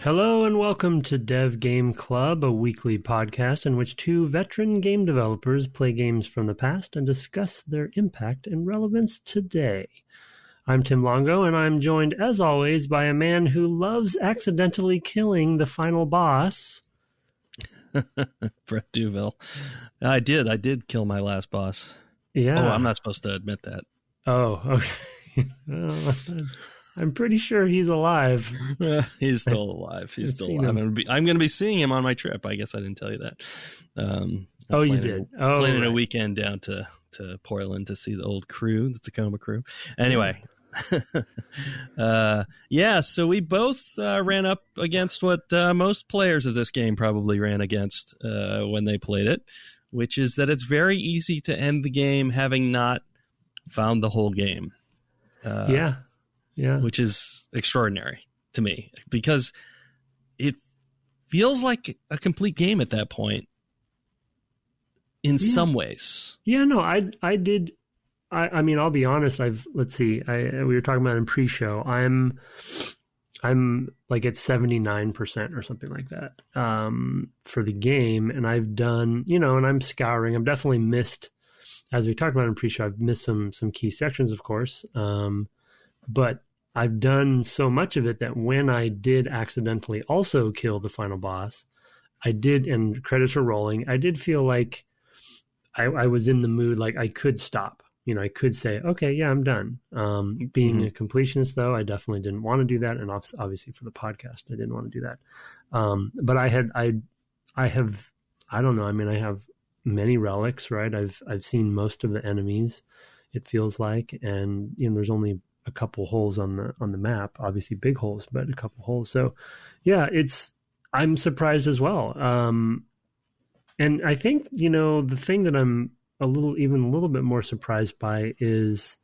Hello and welcome to Dev Game Club, a weekly podcast in which two veteran game developers play games from the past and discuss their impact and relevance today. I'm Tim Longo, and I'm joined, as always, by a man who loves accidentally killing the final boss. Brett Duville. I did kill my last boss. Yeah. Oh, I'm not supposed to admit that. Oh, okay. I'm pretty sure he's alive. He's still alive. He's still alive. I'm going to be seeing him on my trip. I guess I didn't tell you that. You did? Planning right. a weekend down to Portland to see the old crew, the Tacoma crew. Anyway. So we both ran up against what most players of this game probably ran against when they played it, which is that it's very easy to end the game having not found the whole game. Yeah. Which is extraordinary to me because it feels like a complete game at that point in some ways. Yeah, no, I did. I mean, I'll be honest. We were talking about in pre-show. I'm like at 79% or something like that for the game, and I've done, and I'm scouring. I've definitely missed, as we talked about in pre-show. I've missed some key sections, of course, but I've done so much of it that when I did accidentally also kill the final boss, I did, and credits are rolling. I did feel like I was in the mood, like I could stop. I could say, okay, yeah, I'm done. Being a completionist, though, I definitely didn't want to do that. And obviously for the podcast, I didn't want to do that. But I have, I don't know. I mean, I have many relics, right? I've seen most of the enemies, it feels like. And, there's only a couple holes on the map, obviously big holes, but a couple holes. So yeah, I'm surprised as well. And I think, the thing that I'm a little bit more surprised by is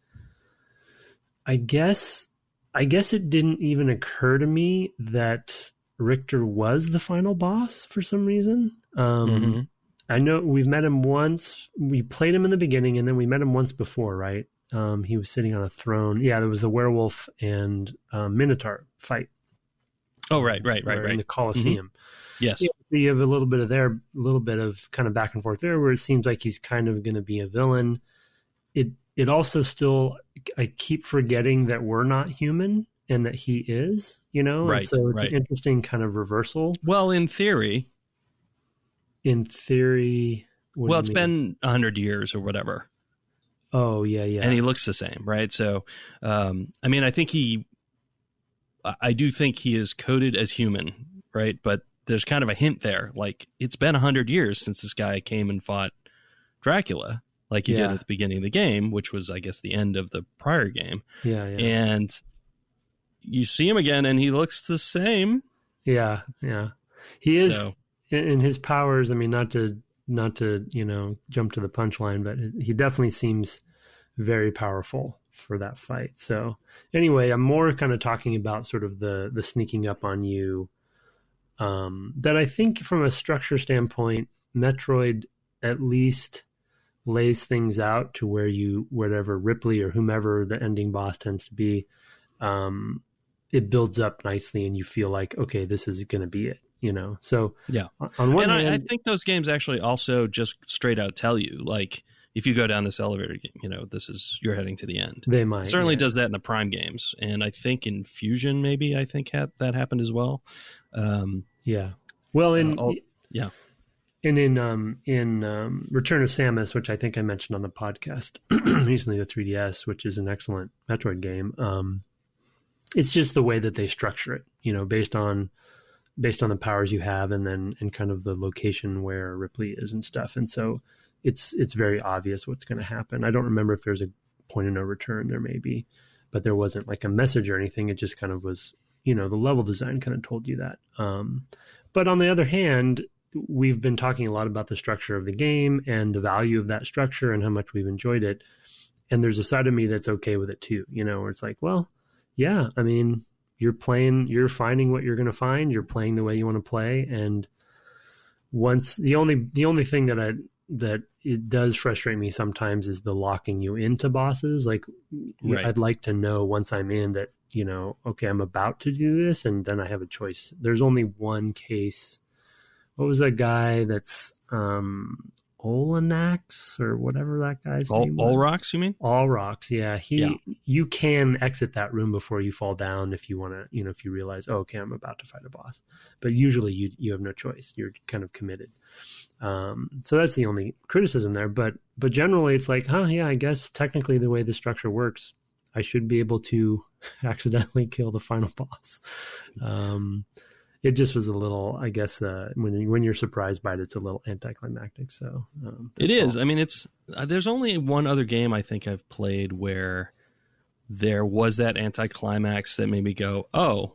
I guess it didn't even occur to me that Richter was the final boss for some reason. I know we've met him once. We played him in the beginning, and then we met him once before, right? He was sitting on a throne. Yeah, there was the werewolf and Minotaur fight. Oh, right. In the Colosseum. Mm-hmm. Yes. You have a little bit of kind of back and forth there where it seems like he's kind of going to be a villain. It also still, I keep forgetting that we're not human and that he is, Right. And so it's an interesting kind of reversal. Well, in theory. Well, it's been 100 years or whatever. Oh, yeah. And he looks the same, right? So, I mean, I do think he is coded as human, right? But there's kind of a hint there. Like, it's been 100 years since this guy came and fought Dracula, like he did at the beginning of the game, which was, I guess, the end of the prior game. Yeah. And you see him again, and he looks the same. Yeah. He is, in his powers, I mean, not to jump to the punchline, but he definitely seems very powerful for that fight. So anyway, I'm more kind of talking about sort of the sneaking up on you, that I think from a structure standpoint, Metroid at least lays things out to where whatever Ripley or whomever the ending boss tends to be, it builds up nicely and you feel like, okay, this is going to be it. So yeah. On one hand, I think those games actually also just straight out tell you, like, if you go down this elevator, you're heading to the end. They might. It certainly does that in the Prime games, and I think in Fusion maybe that happened as well. Yeah. Well, in Return of Samus, which I think I mentioned on the podcast recently, the 3DS, which is an excellent Metroid game. It's just the way that they structure it, based on the powers you have and kind of the location where Ripley is and stuff. And so it's very obvious what's going to happen. I don't remember if there's a point of no return. There may be, but there wasn't like a message or anything. It just kind of was, the level design kind of told you that. But on the other hand, we've been talking a lot about the structure of the game and the value of that structure and how much we've enjoyed it. And there's a side of me that's okay with it too, where it's like, well, yeah, I mean, you're finding what you're going to find. You're playing the way you want to play. And once the only thing that it does frustrate me sometimes is the locking you into bosses. Like, right. I'd like to know once I'm in that, okay, I'm about to do this, and then I have a choice. There's only one case. What was that guy that's Olanax or whatever that guy's name was? Olrox, you mean? Olrox, yeah. Yeah. You can exit that room before you fall down if you want to, if you realize, oh, okay, I'm about to fight a boss. But usually you have no choice. You're kind of committed. So that's the only criticism there. But generally it's like, yeah, I guess technically the way the structure works, I should be able to accidentally kill the final boss. It just was a little, I guess, when you're surprised by it, it's a little anticlimactic. So it is. All. I mean, there's only one other game I think I've played where there was that anticlimax that made me go, oh,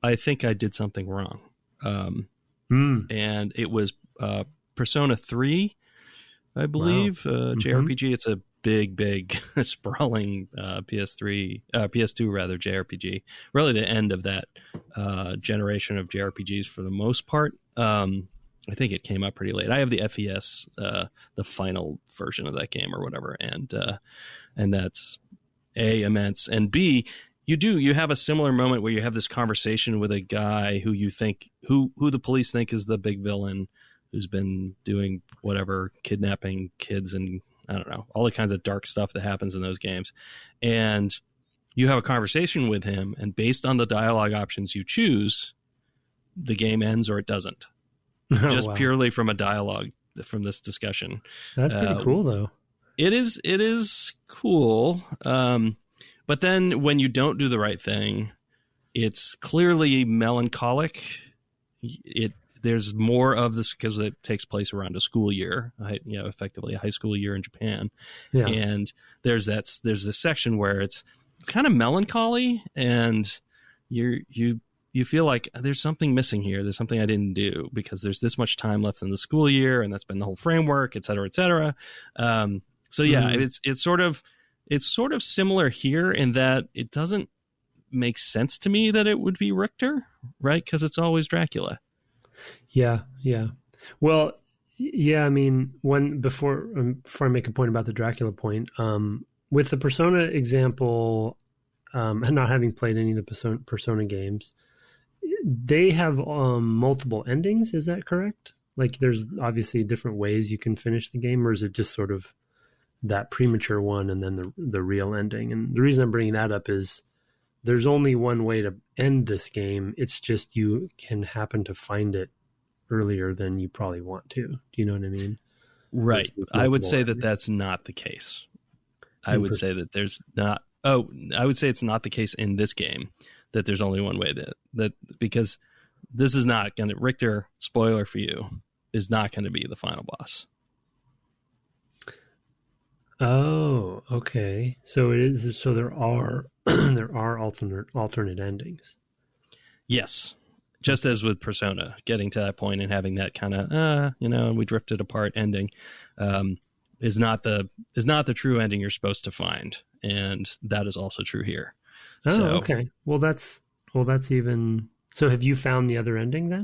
I think I did something wrong. And it was Persona 3, I believe, JRPG. It's a big sprawling PS2 rather JRPG, really the end of that generation of JRPGs for the most part. I think it came up pretty late. I have the FES, the final version of that game or whatever, and that's A, immense, and B, you have a similar moment where you have this conversation with a guy who you think who the police think is the big villain, who's been doing whatever, kidnapping kids and I don't know, all the kinds of dark stuff that happens in those games. And you have a conversation with him, and based on the dialogue options you choose, the game ends or it doesn't. Just purely from a dialogue, from this discussion. That's pretty cool, though. It is cool. But then when you don't do the right thing, it's clearly melancholic. There's more of this because it takes place around a school year, effectively a high school year in Japan. Yeah. And there's this section where it's kind of melancholy, and you feel like there's something missing here. There's something I didn't do because there's this much time left in the school year, and that's been the whole framework, et cetera, et cetera. So yeah, it's sort of similar here in that it doesn't make sense to me that it would be Richter, right? Because it's always Dracula. Yeah. Well, yeah. I mean, before I make a point about the Dracula point, with the Persona example, and not having played any of the Persona games, they have multiple endings. Is that correct? Like, there's obviously different ways you can finish the game, or is it just sort of that premature one and then the real ending? And the reason I'm bringing that up is there's only one way to end this game. It's just you can happen to find it earlier than you probably want to. Do you know what I mean? Right. I would say that that's not the case. I would say that there's not. Oh, I would say it's not the case in this game that there's only one way that because this is not going to, Richter, spoiler for you, is not going to be the final boss. Oh, okay. So it is. So there are alternate endings. Yes. Just as with Persona, getting to that point and having that kind of, we drifted apart ending, is not the true ending you're supposed to find, and that is also true here. Oh, okay. Well, that's even. So, have you found the other ending then?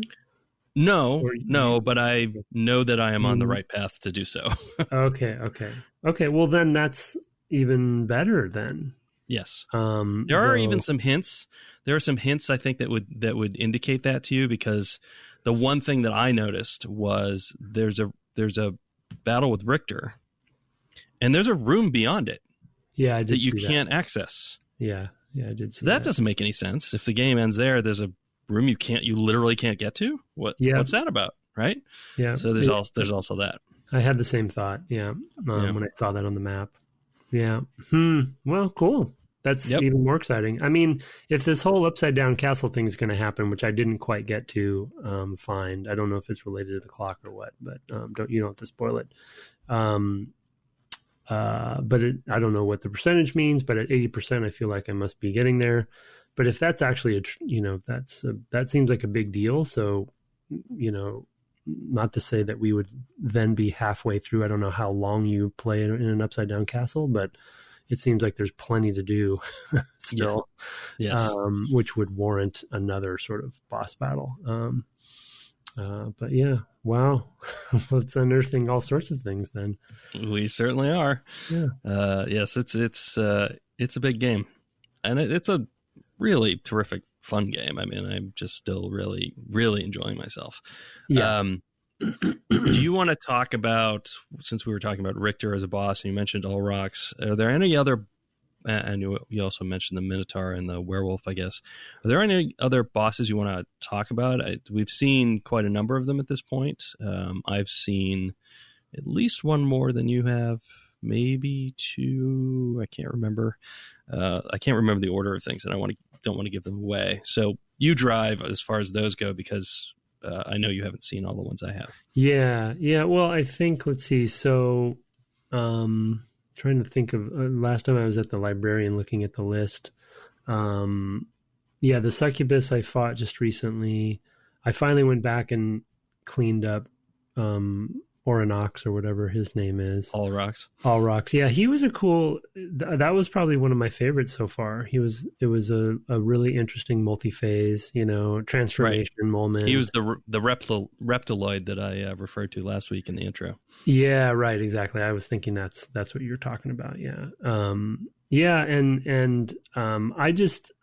No, but I know that I am on the right path to do so. Okay. Well, then that's even better then. Yes. There are even some hints. There are some hints I think that would indicate that to you, because the one thing that I noticed was there's a battle with Richter, and there's a room beyond it. Yeah, I did. That you can't access. Yeah, I did. So that doesn't make any sense. If the game ends there, there's a room you literally can't get to. What's that about, right? Yeah. So there's also that. I had the same thought. Yeah. When I saw that on the map. Yeah. Well, cool. That's even more exciting. I mean, if this whole upside down castle thing is going to happen, which I didn't quite get to find, I don't know if it's related to the clock or what, but you don't have to spoil it. But I don't know what the percentage means, but at 80%, I feel like I must be getting there. But if that's actually that seems like a big deal. So, not to say that we would then be halfway through. I don't know how long you play in an upside down castle, but it seems like there's plenty to do still, yes. Which would warrant another sort of boss battle. But yeah, wow, let's unearthing all sorts of things then. We certainly are. Yeah. Yes, it's a big game, and it's a really terrific, fun game. I mean, I'm just still really, really enjoying myself. Yeah. Do you want to talk about, since we were talking about Richter as a boss, and you mentioned Olrox, are there any other, and you also mentioned the Minotaur and the Werewolf, I guess. Are there any other bosses you want to talk about? We've seen quite a number of them at this point. I've seen at least one more than you have, maybe two. I can't remember. I can't remember the order of things, and don't want to give them away. So you drive as far as those go, because I know you haven't seen all the ones I have. Yeah. Well, I think, let's see. So, trying to think of last time I was at the Librarian looking at the list. The succubus I fought just recently. I finally went back and cleaned up Oranox, or whatever his name is. Olrox. Yeah, he was a cool. That was probably one of my favorites so far. It was a really interesting multi-phase, transformation moment. He was the reptiloid that I referred to last week in the intro. Yeah, right, exactly. I was thinking that's what you're talking about. Yeah,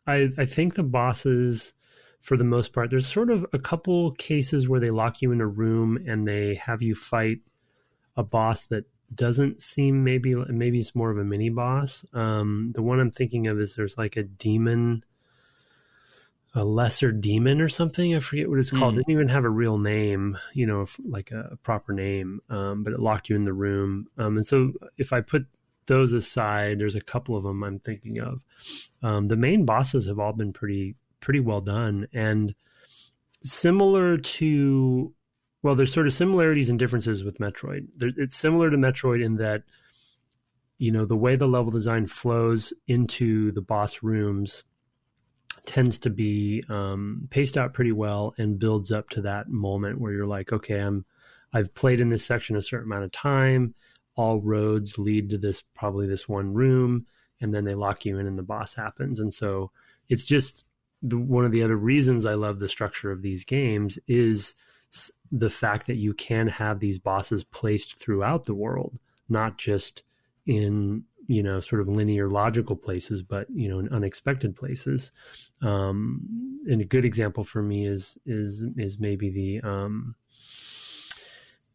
I think the bosses, for the most part, there's sort of a couple cases where they lock you in a room and they have you fight a boss that doesn't seem, maybe it's more of a mini boss. The one I'm thinking of is there's like a demon, a lesser demon or something. I forget what it's called. It didn't even have a real name, like a proper name, but it locked you in the room. And so if I put those aside, there's a couple of them I'm thinking of. The main bosses have all been pretty well done, and similar to, well, there's sort of similarities and differences with Metroid. It's similar to Metroid in that, the way the level design flows into the boss rooms tends to be paced out pretty well and builds up to that moment where you're like, okay, I've played in this section a certain amount of time. All roads lead to this one room, and then they lock you in and the boss happens. And so it's just, one of the other reasons I love the structure of these games is the fact that you can have these bosses placed throughout the world, not just in, sort of linear logical places, but, in unexpected places. And a good example for me is maybe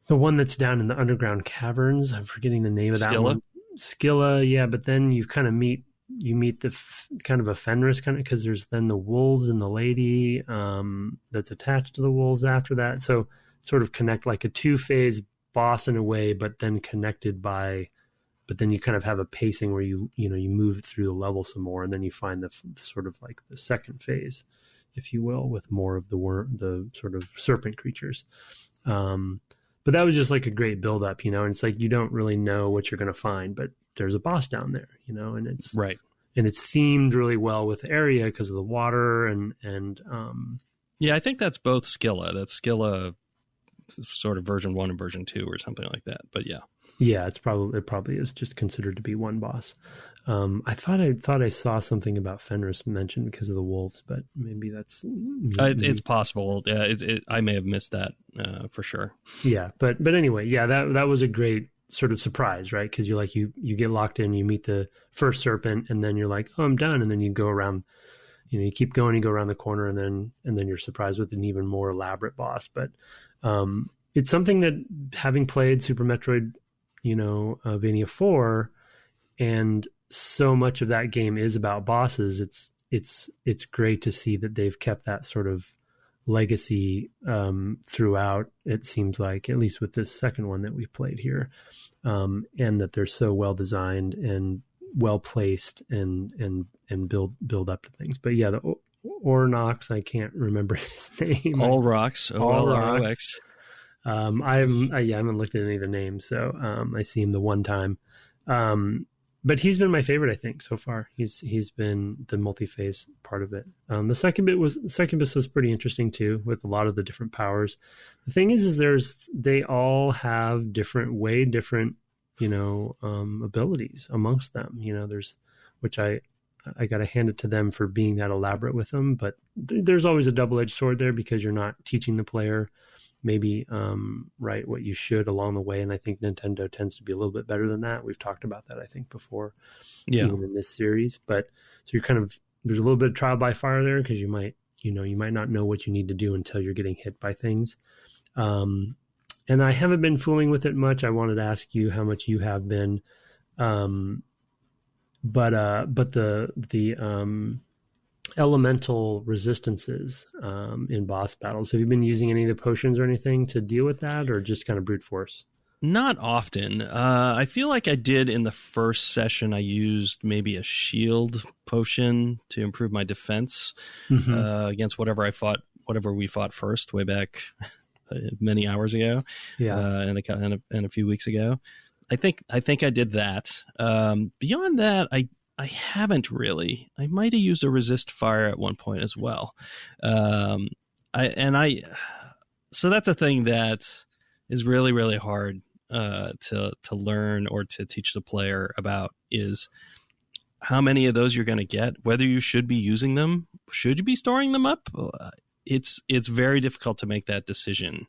the one that's down in the underground caverns. I'm forgetting the name of that one. Scylla. Yeah. But then you kind of meet the kind of a Fenris kind of, because there's then the wolves and the lady that's attached to the wolves after that. So sort of connect like a two-phase boss in a way, but then then you kind of have a pacing where you move through the level some more, and then you find the sort of like the second phase, if you will, with more of the sort of serpent creatures. But that was just like a great build up, and it's like you don't really know what you're going to find, but there's a boss down there, and it's right. And it's themed really well with the area because of the water and yeah, I think that's both Scylla. That's Scylla sort of version 1 and version 2 or something like that. But yeah. Yeah, it probably is just considered to be one boss. I thought I saw something about Fenris mentioned because of the wolves, but maybe that's it's possible. Yeah, I may have missed that for sure. Yeah, but anyway, yeah, that was a great sort of surprise, right? Because you're like you get locked in, you meet the first serpent, and then you're like, oh, I'm done, and then you go around, you keep going, you go around the corner, and then you're surprised with an even more elaborate boss. But it's something that, having played Super Metroid, Vania 4, and so much of that game is about bosses, it's great to see that they've kept that sort of legacy throughout, it seems like, at least with this second one that we've played here, and that they're so well designed and well placed and build up to things. But yeah, the Ornox, I can't remember his name. Olrox, Olrox. I haven't looked at any of the names, so I see him the one time. But he's been my favorite, I think, so far. He's been the multi-phase part of it. The succubus was pretty interesting too, with a lot of the different powers. The thing is they all have different abilities amongst them. Which I got to hand it to them for being that elaborate with them. But there's always a double-edged sword there, because you're not teaching the player maybe what you should along the way, and I think Nintendo tends to be a little bit better than that. We've talked about that, I think, before, even in this series. But so you're kind of there's a little bit of trial by fire there, because you might not know what you need to do until you're getting hit by things. And I haven't been fooling with it much. I wanted to ask you how much you have been. But the elemental resistances in boss battles, have you been using any of the potions or anything to deal with that, or just kind of brute force? Not often. I feel like I did in the first session. I used maybe a shield potion to improve my defense against whatever we fought first, way back many hours ago, and a few weeks ago. I think I did that. Beyond that, I haven't really. I might have used a resist fire at one point as well. So that's a thing that is really, really hard to learn or to teach the player about, is how many of those you're going to get, whether you should be using them, should you be storing them up. It's very difficult to make that decision.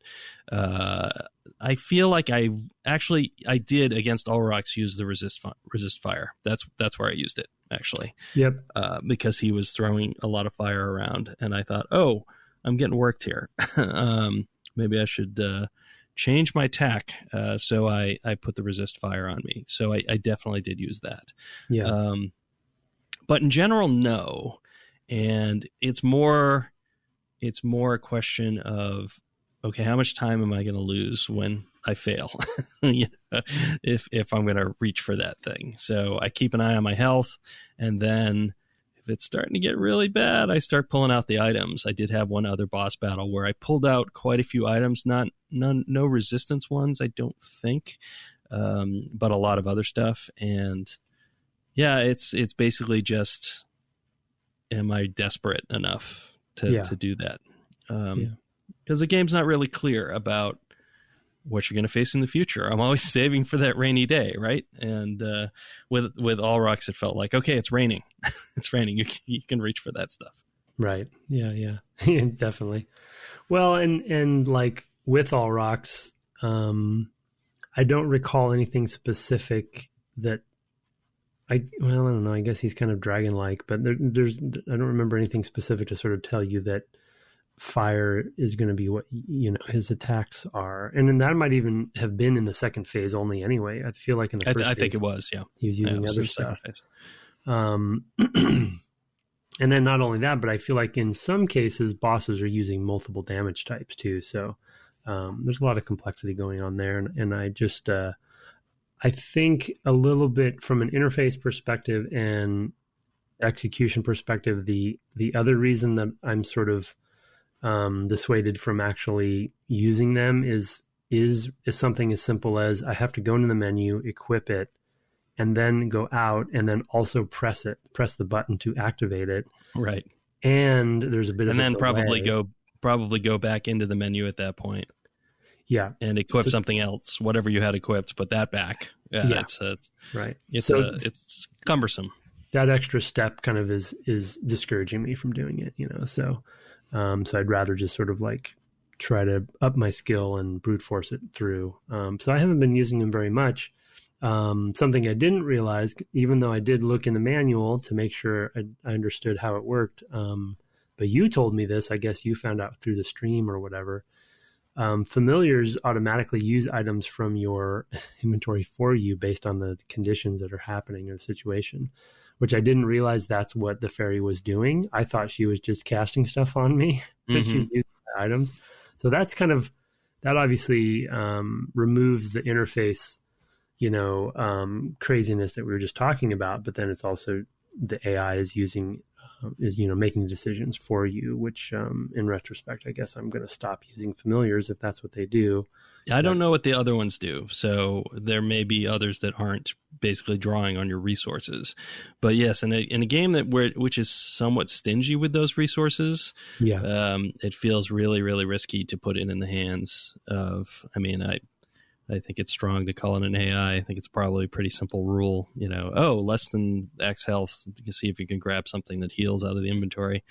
I feel like I did against Olrox use the resist fire. That's where I used it, actually. Yep. Because he was throwing a lot of fire around, and I thought, oh, I'm getting worked here. Maybe I should change my tack. So I put the resist fire on me. So I definitely did use that. Yeah. But in general, no. And it's more a question of, okay, how much time am I going to lose when I fail? If I'm going to reach for that thing. So I keep an eye on my health, and then if it's starting to get really bad, I start pulling out the items. I did have one other boss battle where I pulled out quite a few items, no resistance ones, I don't think, but a lot of other stuff. And yeah, it's basically just, am I desperate enough to do that? Because the game's not really clear about what you're going to face in the future. I'm always saving for that rainy day, right? And with Olrox, it felt like, okay, it's raining. It's raining. You can reach for that stuff. Right. Yeah. Definitely. Well, and like with Olrox, I don't recall anything specific that I don't know. I guess he's kind of dragon-like, but I don't remember anything specific to sort of tell you that fire is going to be what his attacks are. And then that might even have been in the second phase only anyway. I feel like in the first phase, I think it was, yeah. He was using other stuff. And then not only that, but I feel like in some cases bosses are using multiple damage types too. So there's a lot of complexity going on there. And I just I think a little bit from an interface perspective and execution perspective, the other reason that I'm sort of dissuaded from actually using them is something as simple as I have to go into the menu, equip it, and then go out and then also press the button to activate it. Right. And there's a bit of a delay. probably go back into the menu at that point. Yeah. And equip something else, whatever you had equipped, put that back. Yeah. It's right. It's cumbersome. That extra step kind of is discouraging me from doing it, so I'd rather just sort of like try to up my skill and brute force it through. So I haven't been using them very much. Something I didn't realize, even though I did look in the manual to make sure I understood how it worked. But you told me this, I guess you found out through the stream or whatever. Familiars automatically use items from your inventory for you based on the conditions that are happening or the situation, which I didn't realize that's what the fairy was doing. I thought she was just casting stuff on me, but she's using the items. So that's that obviously removes the interface, craziness that we were just talking about. But then it's also the AI is making decisions for you, which in retrospect, I guess I'm going to stop using familiars if that's what they do. I don't know what the other ones do. So there may be others that aren't basically drawing on your resources. But yes, in a game which is somewhat stingy with those resources, it feels really, really risky to put it in the hands of, I think it's strong to call it an AI. I think it's probably a pretty simple rule, less than X health. You can see if you can grab something that heals out of the inventory,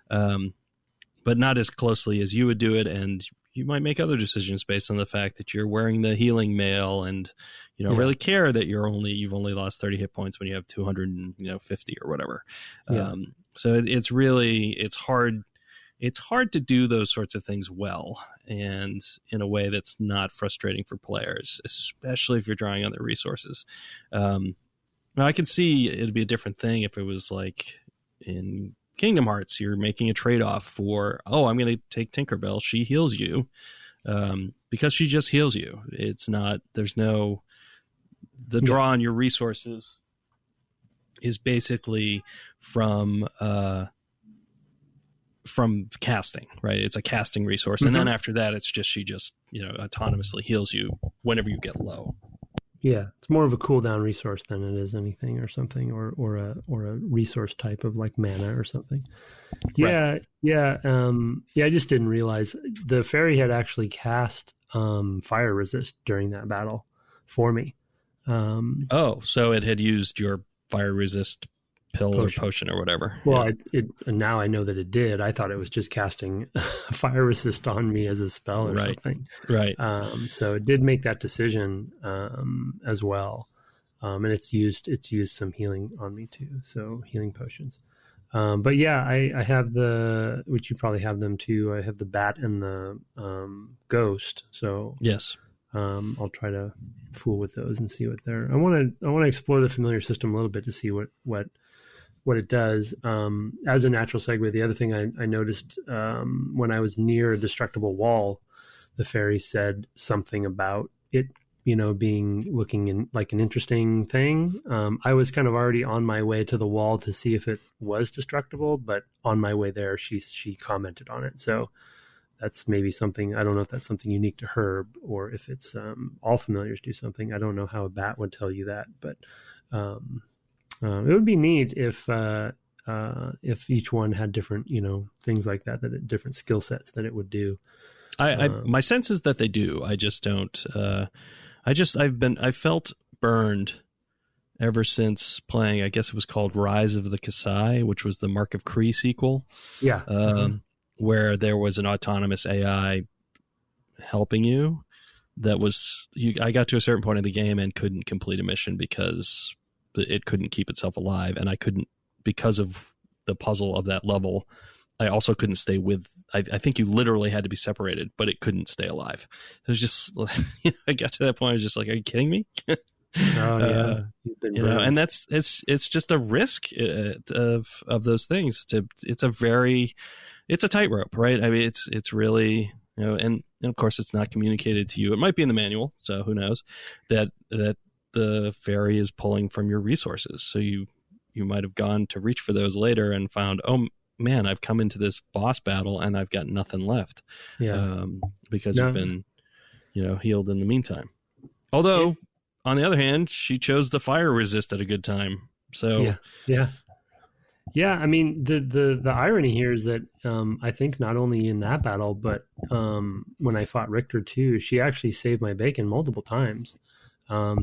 but not as closely as you would do it. And you might make other decisions based on the fact that you're wearing the healing mail, and you don't Yeah. really care that you've only lost 30 hit points when you have 250 or whatever. Yeah. So it's hard. It's hard to do those sorts of things well, and in a way that's not frustrating for players, especially if you're drawing on their resources. Now I can see it'd be a different thing if it was like in Kingdom Hearts, you're making a trade-off for, I'm going to take Tinkerbell. She heals you because she just heals you. It's not, there's no, the draw on your resources is basically from casting, right? It's a casting resource. And then after that, it's just, she just, autonomously heals you whenever you get low. Yeah, it's more of a cooldown resource than it is anything or something, or a resource type of like mana or something. Yeah, right. Yeah. I just didn't realize the fairy had actually cast fire resist during that battle for me. So it had used your fire resist pill or potion or whatever. Well, now I know that it did. I thought it was just casting fire resist on me as a spell or something. Right. So it did make that decision as well, and it's used some healing on me too. So healing potions. But yeah, I have which you probably have them too. I have the bat and the ghost. So yes. I'll try to fool with those and see what they're. I want to explore the familiar system a little bit to see what it does. As a natural segue, the other thing I noticed when I was near a destructible wall, the fairy said something about it, looking in like an interesting thing. I was kind of already on my way to the wall to see if it was destructible, but on my way there, she commented on it. So that's maybe something, I don't know if that's something unique to her or if it's all familiars do something. I don't know how a bat would tell you that, but it would be neat if each one had different, things like that different skill sets that it would do. My sense is that they do. I just don't. I felt burned ever since playing. I guess it was called Rise of the Kasai, which was the Mark of Kree sequel. Yeah. Where there was an autonomous AI helping you. I got to a certain point in the game and couldn't complete a mission because it couldn't keep itself alive, and I couldn't, because of the puzzle of that level, I also couldn't stay with, I think you literally had to be separated, but it couldn't stay alive. It was just, I got to that point, I was just like, are you kidding me? Oh yeah. And it's just a risk of those things. It's a tightrope, right? I mean, it's really, and of course it's not communicated to you. It might be in the manual, so who knows, that the fairy is pulling from your resources. So you might have gone to reach for those later and found, oh man, I've come into this boss battle and I've got nothing left. Yeah. Because you've been, healed in the meantime. Although, on the other hand, she chose the fire resist at a good time. So yeah. I mean, the irony here is that I think not only in that battle, but when I fought Richter too, she actually saved my bacon multiple times.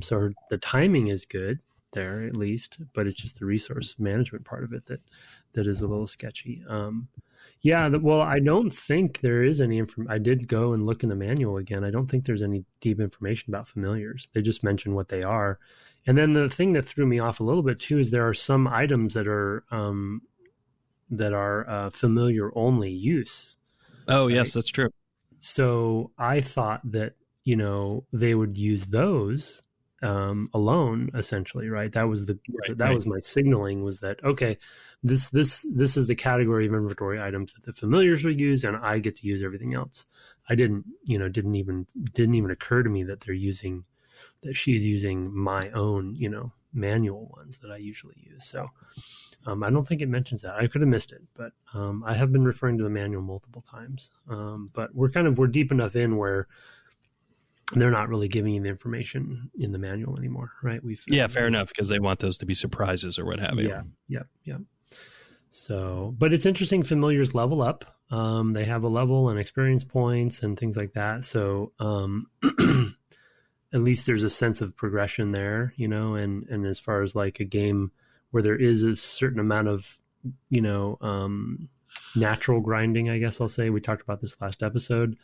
So the timing is good there at least, but it's just the resource management part of it that is a little sketchy. Well, I don't think there is any I did go and look in the manual again. I don't think there's any deep information about familiars. They just mention what they are. And then the thing that threw me off a little bit too is there are some items that are familiar only use. Oh, right? Yes, that's true. So I thought that, they would use those alone, essentially, right? That was was my signaling, was that, okay, this is the category of inventory items that the familiars will use, and I get to use everything else. I didn't even occur to me that she's using my own, manual ones that I usually use. So I don't think it mentions that. I could have missed it, but I have been referring to the manual multiple times. But we're deep enough in where they're not really giving you the information in the manual anymore, right? Fair enough, because they want those to be surprises or what have you. Yeah. So, but it's interesting. Familiars level up. They have a level and experience points and things like that. So, at least there's a sense of progression there, and as far as like a game where there is a certain amount of, natural grinding, I guess I'll say, we talked about this last episode.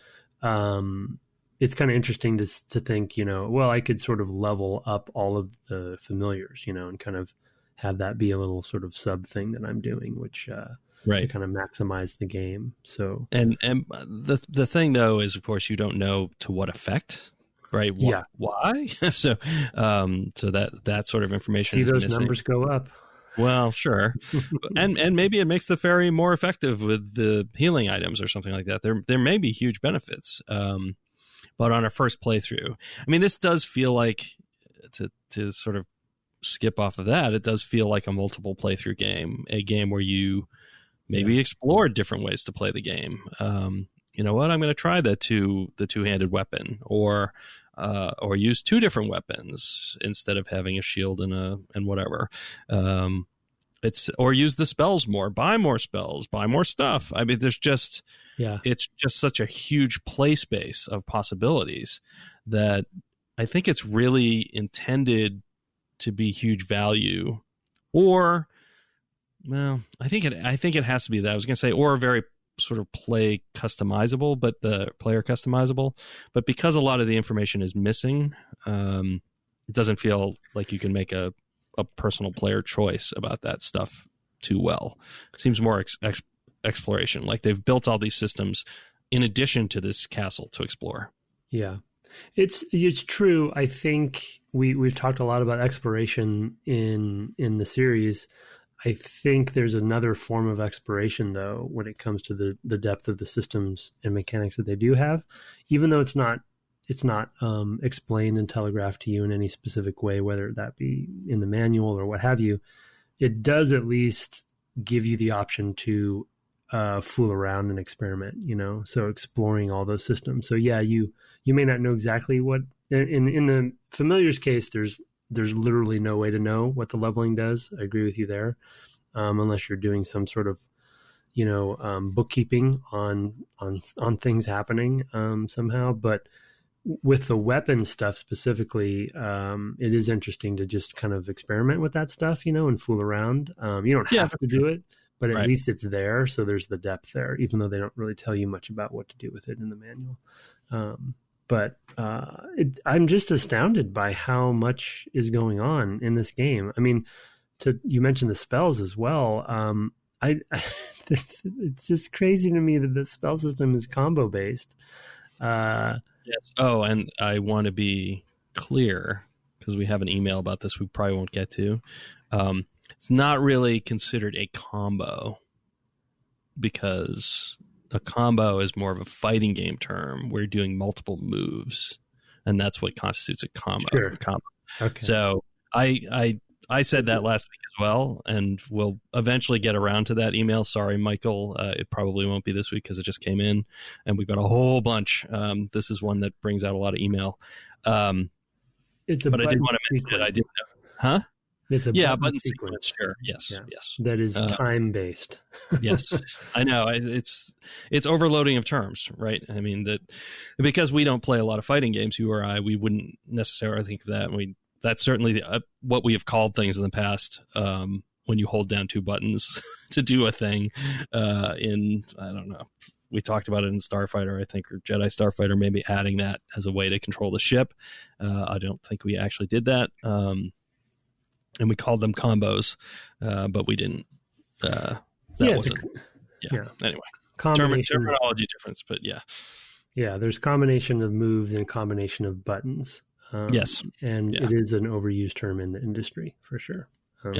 it's kind of interesting to think, well, I could sort of level up all of the familiars, and kind of have that be a little sort of sub thing that I'm doing, which to kind of maximize the game. So and the thing though is, of course, you don't know to what effect, right? Why? so that sort of information is those missing. Numbers go up. Well, sure, and maybe it makes the fairy more effective with the healing items or something like that. There may be huge benefits, but on our first playthrough, I mean, this does feel like to sort of skip off of that. It does feel like a multiple playthrough game, a game where you maybe explore different ways to play the game. You know what? I'm going to try the two-handed weapon, or use two different weapons instead of having a shield and whatever. Or use the spells more, buy more spells, buy more stuff. I mean, there's just it's just such a huge play space of possibilities that I think it's really intended to be huge value. Or, well, I think it has to be that. I was going to say, or very sort of player customizable, but because a lot of the information is missing, it doesn't feel like you can make a personal player choice about that stuff too well. It seems more exploration, like they've built all these systems in addition to this castle to explore. Yeah, it's true. I think we've talked a lot about exploration in the series. I think there's another form of exploration, though, when it comes to the depth of the systems and mechanics that they do have, even though it's not explained and telegraphed to you in any specific way, whether that be in the manual or what have you. It does at least give you the option to fool around and experiment, so exploring all those systems. So yeah, you may not know exactly what in the familiars case, there's literally no way to know what the leveling does. I agree with you there, unless you're doing some sort of bookkeeping on things happening somehow. But with the weapon stuff specifically, it is interesting to just kind of experiment with that stuff, and fool around. You don't have to do it, but at least it's there. So there's the depth there, even though they don't really tell you much about what to do with it in the manual. But I'm just astounded by how much is going on in this game. I mean, you mentioned the spells as well. It's just crazy to me that the spell system is combo based. Yes. Oh, and I want to be clear, because we have an email about this we probably won't get to. It's not really considered a combo, because a combo is more of a fighting game term. We're doing multiple moves, and that's what constitutes a combo. Sure. A combo. Okay. So I said that last week as well, and we'll eventually get around to that email. Sorry, Michael. It probably won't be this week because it just came in, and we've got a whole bunch. This is one that brings out a lot of email. But I did want to mention it. I didn't know. Huh? It's a button sequence. Sure. Yes. Yeah. Yes. That is time based. Yes, I know. It's overloading of terms, right? I mean, that because we don't play a lot of fighting games, you or I, we wouldn't necessarily think of that. That's certainly what we have called things in the past. When you hold down two buttons to do a thing, I don't know. We talked about it in Starfighter, I think, or Jedi Starfighter, maybe adding that as a way to control the ship. I don't think we actually did that. And we called them combos, but we didn't. Anyway, terminology difference, but yeah. Yeah, there's combination of moves and combination of buttons. Yes. And it is an overused term in the industry, for sure.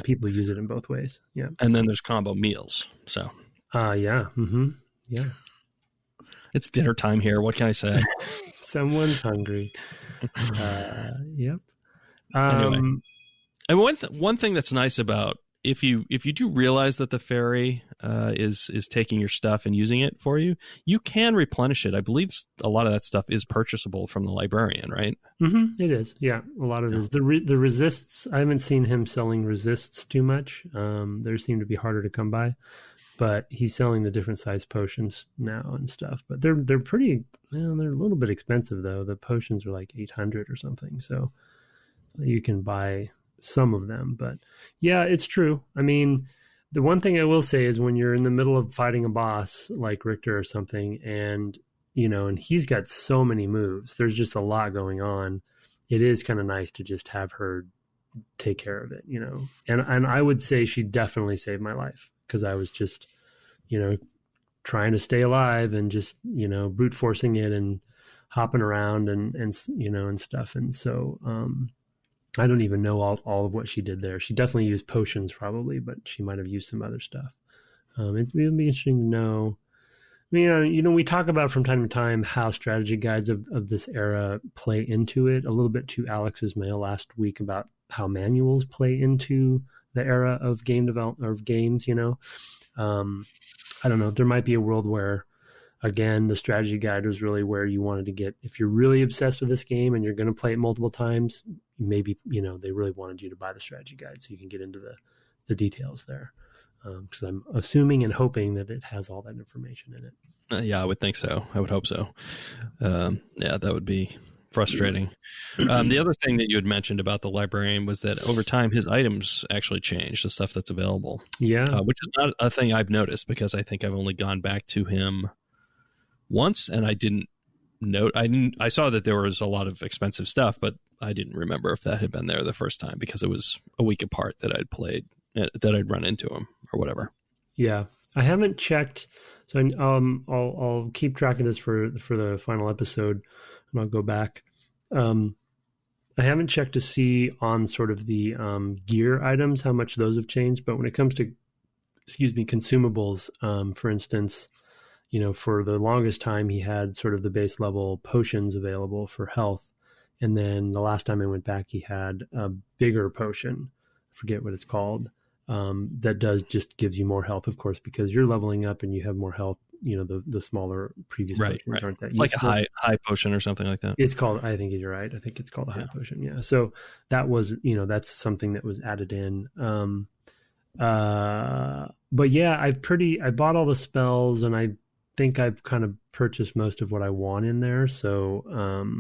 People use it in both ways. Yeah. And then there's combo meals. So. Yeah. Mm-hmm. Yeah. It's dinner time here. What can I say? Someone's hungry. Yep. Anyway. And one thing that's nice about if you do realize that the fairy is taking your stuff and using it for you, you can replenish it. I believe a lot of that stuff is purchasable from the librarian, right? Mm-hmm. It is, yeah. A lot of it is. The resists, I haven't seen him selling resists too much. They seem to be harder to come by, but he's selling the different size potions now and stuff. But they're pretty. Well, they're a little bit expensive though. The potions are like 800 or something, so you can buy some of them. But yeah, it's true. I mean, the one thing I will say is when you're in the middle of fighting a boss like Richter or something, and and he's got so many moves. There's just a lot going on. It is kind of nice to just have her take care of it, and I would say she definitely saved my life, because I was just, trying to stay alive and just, brute forcing it and hopping around and stuff. And so, I don't even know all of what she did there. She definitely used potions probably, but she might've used some other stuff. It'd be interesting to know. I mean, we talk about from time to time how strategy guides of this era play into it. A little bit to Alex's mail last week about how manuals play into the era of game development, or games. I don't know. There might be a world where, again, the strategy guide was really where you wanted to get. If you're really obsessed with this game and you're going to play it multiple times, maybe they really wanted you to buy the strategy guide so you can get into the details there. Because I'm assuming and hoping that it has all that information in it. Yeah, I would think so. I would hope so. Yeah, that would be frustrating. The other thing that you had mentioned about the librarian was that over time his items actually change, the stuff that's available. Yeah. Which is not a thing I've noticed, because I think I've only gone back to him once, and I didn't note. I saw that there was a lot of expensive stuff, but I didn't remember if that had been there the first time, because it was a week apart that I'd played, that I'd run into him or whatever. Yeah, I haven't checked, so I'll keep track of this for the final episode, and I'll go back. I haven't checked to see on sort of the gear items how much those have changed, but when it comes to consumables, for instance, for the longest time he had sort of the base level potions available for health, and then the last time I went back he had a bigger potion, I forget what it's called. That just gives you more health, of course, because you're leveling up and you have more health. The smaller previous potions aren't that useful. Like a high potion or something like that. It's called, I think you're right. I think it's called a high potion. Yeah. So that was, that's something that was added in. But yeah, I bought all the spells, and I think I've kind of purchased most of what I want in there. So,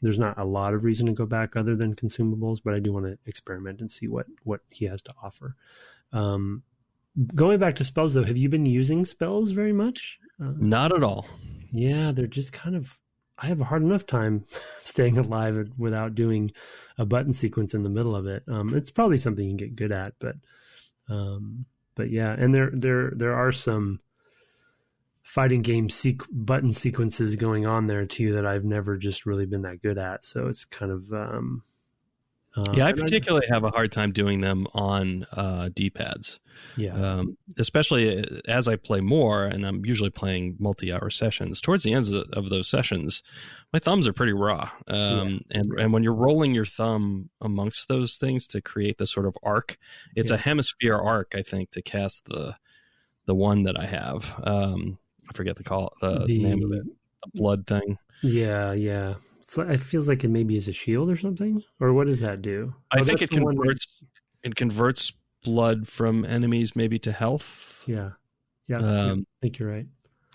there's not a lot of reason to go back other than consumables, but I do want to experiment and see what he has to offer. Going back to spells though, have you been using spells very much? Not at all. Yeah, they're just kind of, I have a hard enough time staying alive without doing a button sequence in the middle of it. It's probably something you can get good at, but yeah, and there are some fighting game button sequences going on there too that I've never just really been that good at. So it's kind of I particularly have a hard time doing them on D-pads. Yeah, especially as I play more, and I'm usually playing multi-hour sessions. Towards the ends of those sessions, my thumbs are pretty raw. And when you're rolling your thumb amongst those things to create the sort of arc, it's a hemisphere arc, I think, to cast the one that I have. I forget the name of it. The blood thing. Yeah. It feels like it maybe is a shield or something. Or what does that do? I think it converts blood from enemies maybe to health. Yeah. I think you're right.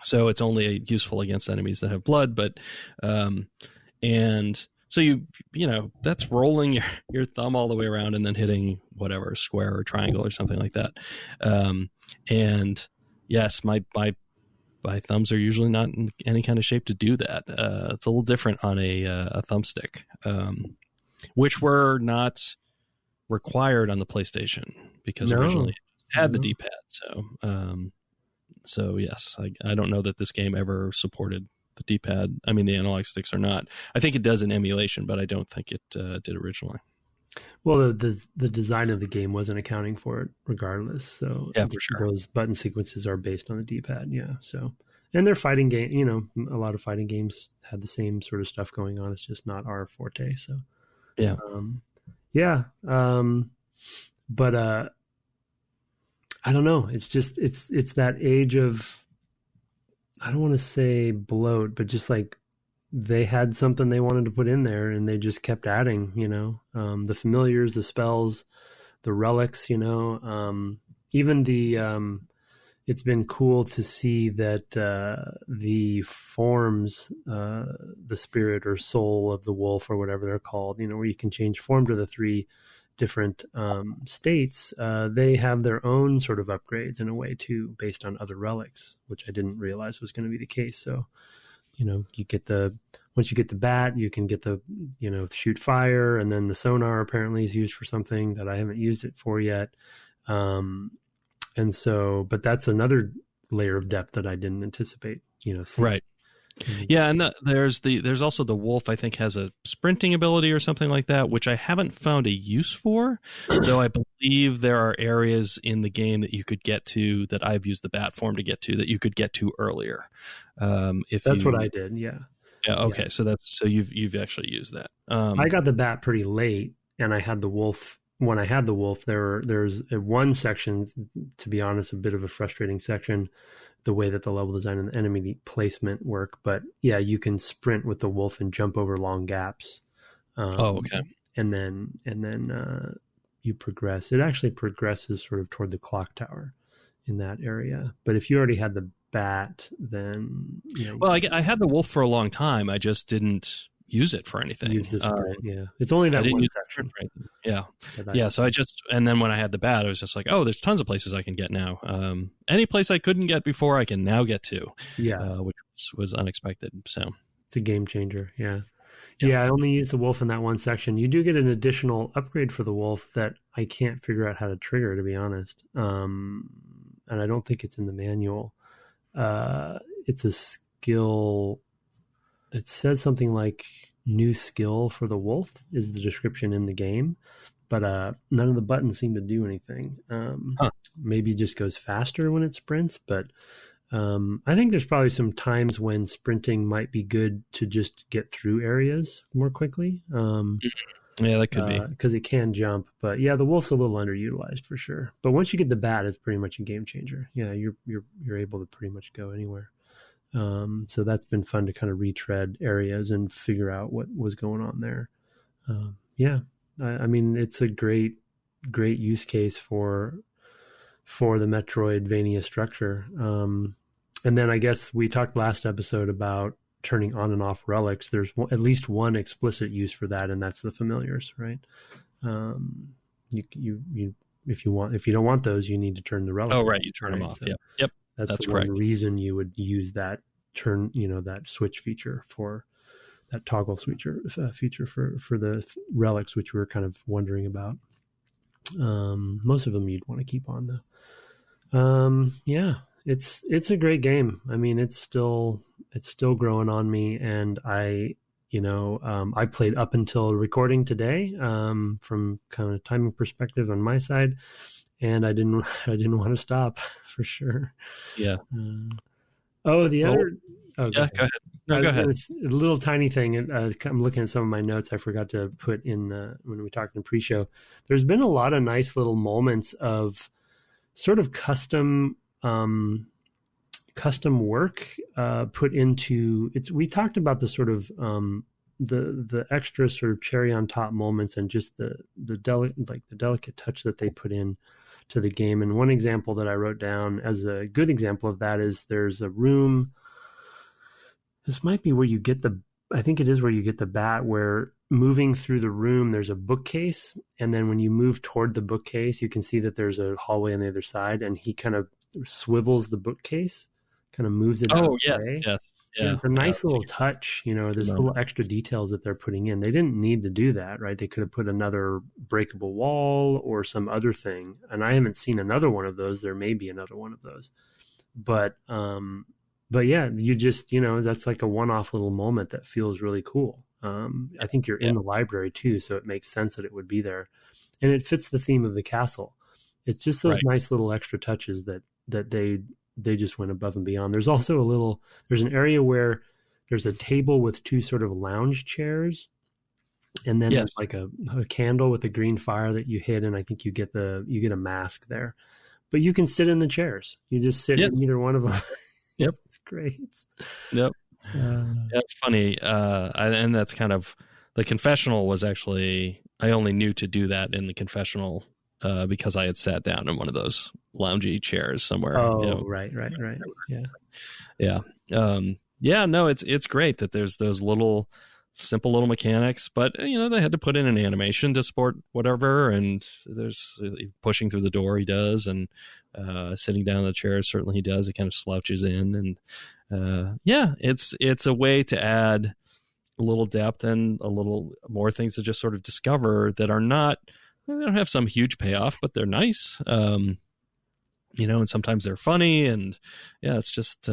So it's only useful against enemies that have blood, but and so you that's rolling your thumb all the way around and then hitting whatever square or triangle or something like that. And yes, my thumbs are usually not in any kind of shape to do that. It's a little different on a thumbstick, which were not required on the PlayStation because originally it had the D-pad. So yes, I don't know that this game ever supported the D-pad. I mean, the analog sticks are not. I think it does in emulation, but I don't think it did originally. Well, the design of the game wasn't accounting for it regardless. So yeah, for sure. Those button sequences are based on the D-pad. Yeah. So, and they're fighting game, a lot of fighting games had the same sort of stuff going on. It's just not our forte. So yeah. But I don't know. It's just, it's that age of, I don't want to say bloat, but just like, they had something they wanted to put in there and they just kept adding, the familiars, the spells, the relics, even the, it's been cool to see that the forms, the spirit or soul of the wolf or whatever they're called, where you can change form to the 3 different states, they have their own sort of upgrades in a way too, based on other relics, which I didn't realize was going to be the case. So, you get once you get the bat, you can get the, shoot fire, and then the sonar apparently is used for something that I haven't used it for yet. And so, but that's another layer of depth that I didn't anticipate, seeing. Right. Yeah, and there's also the wolf, I think, has a sprinting ability or something like that, which I haven't found a use for, though I believe there are areas in the game that you could get to, that I've used the bat form to get to, that you could get to earlier. That's what I did, yeah. Yeah, okay, yeah. So you've actually used that. I got the bat pretty late, and I had the wolf. When I had the wolf, there's one section, to be honest, a bit of a frustrating section, the way that the level design and the enemy placement work. But yeah, you can sprint with the wolf and jump over long gaps. Okay. And then you progress. It actually progresses sort of toward the clock tower in that area. But if you already had the bat, then well, I had the wolf for a long time. I just didn't use it for anything. Use the sprint, yeah. It's only that one section. Yeah. So and then when I had the bat, I was just like, oh, there's tons of places I can get now. Any place I couldn't get before, I can now get to. Yeah. Which was unexpected. So it's a game changer. Yeah. Yeah, I only used the wolf in that one section. You do get an additional upgrade for the wolf that I can't figure out how to trigger, to be honest. And I don't think it's in the manual. It's a skill. It says something like new skill for the wolf is the description in the game, but none of the buttons seem to do anything. Maybe it just goes faster when it sprints, but I think there's probably some times when sprinting might be good to just get through areas more quickly. Yeah, that could be. Because it can jump, but yeah, the wolf's a little underutilized for sure. But once you get the bat, it's pretty much a game changer. Yeah, you're able to pretty much go anywhere. So that's been fun to kind of retread areas and figure out what was going on there. Yeah, I mean, it's a great use case for the Metroidvania structure. And then I guess we talked last episode about turning on and off relics. There's at least one explicit use for that, and that's the familiars, right? If you don't want those, you need to turn the relics. Oh, right, you turn them off. So yep. That's the correct. One reason you would use that that switch feature for that toggle feature for the relics, which we were kind of wondering about. Most of them you'd want to keep on though. Yeah, it's a great game. I mean, it's still growing on me, and I played up until recording today, from kind of timing perspective on my side. And I didn't want to stop for sure. Yeah. Go ahead. No, go ahead. It's a little tiny thing. I'm looking at some of my notes I forgot to put in when we talked in pre-show. There's been a lot of nice little moments of sort of custom work put into it. We talked about the sort of the extra sort of cherry on top moments and just the delicate touch that they put in to the game. And one example that I wrote down as a good example of that is there's a room. This might be where you get I think it is where you get the bat, where moving through the room, there's a bookcase. And then when you move toward the bookcase, you can see that there's a hallway on the other side, and he kind of swivels the bookcase, kind of moves it out of the way. Yes. Yeah, it's a nice little touch, this little extra details that they're putting in. They didn't need to do that, right? They could have put another breakable wall or some other thing. And I haven't seen another one of those. There may be another one of those. But yeah, you just, that's like a one-off little moment that feels really cool. I think you're in the library too, so it makes sense that it would be there. And it fits the theme of the castle. It's just those nice little extra touches that they just went above and beyond. There's also there's an area where there's a table with two sort of lounge chairs, and then there's like a candle with a green fire that you hit, and I think you get a mask there. But you can sit in the chairs. You just sit in either one of them. Yep. It's great. Yep. That's funny. And that's kind of, the confessional was actually, I only knew to do that in the confessional because I had sat down in one of those loungy chairs somewhere. Oh, right. Yeah. Yeah. No, it's great that there's those little simple little mechanics, but they had to put in an animation to support whatever, and there's pushing through the door he does, and sitting down in the chair certainly he does. He kind of slouches in, and it's a way to add a little depth and a little more things to just sort of discover that are not, they don't have some huge payoff, but they're nice. And sometimes they're funny, and it's just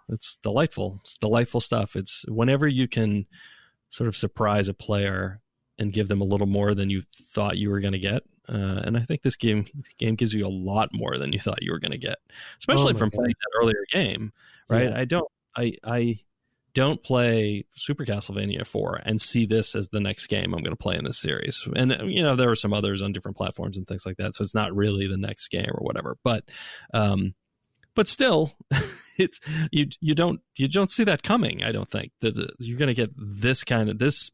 it's delightful. It's delightful stuff. It's whenever you can sort of surprise a player and give them a little more than you thought you were going to get. And I think this game gives you a lot more than you thought you were going to get, especially from playing that earlier game, right? Yeah. I don't play Super Castlevania 4 and see this as the next game I'm going to play in this series. And, there are some others on different platforms and things like that. So it's not really the next game or whatever, but still it's, you don't see that coming. I don't think that you're going to get this kind of, this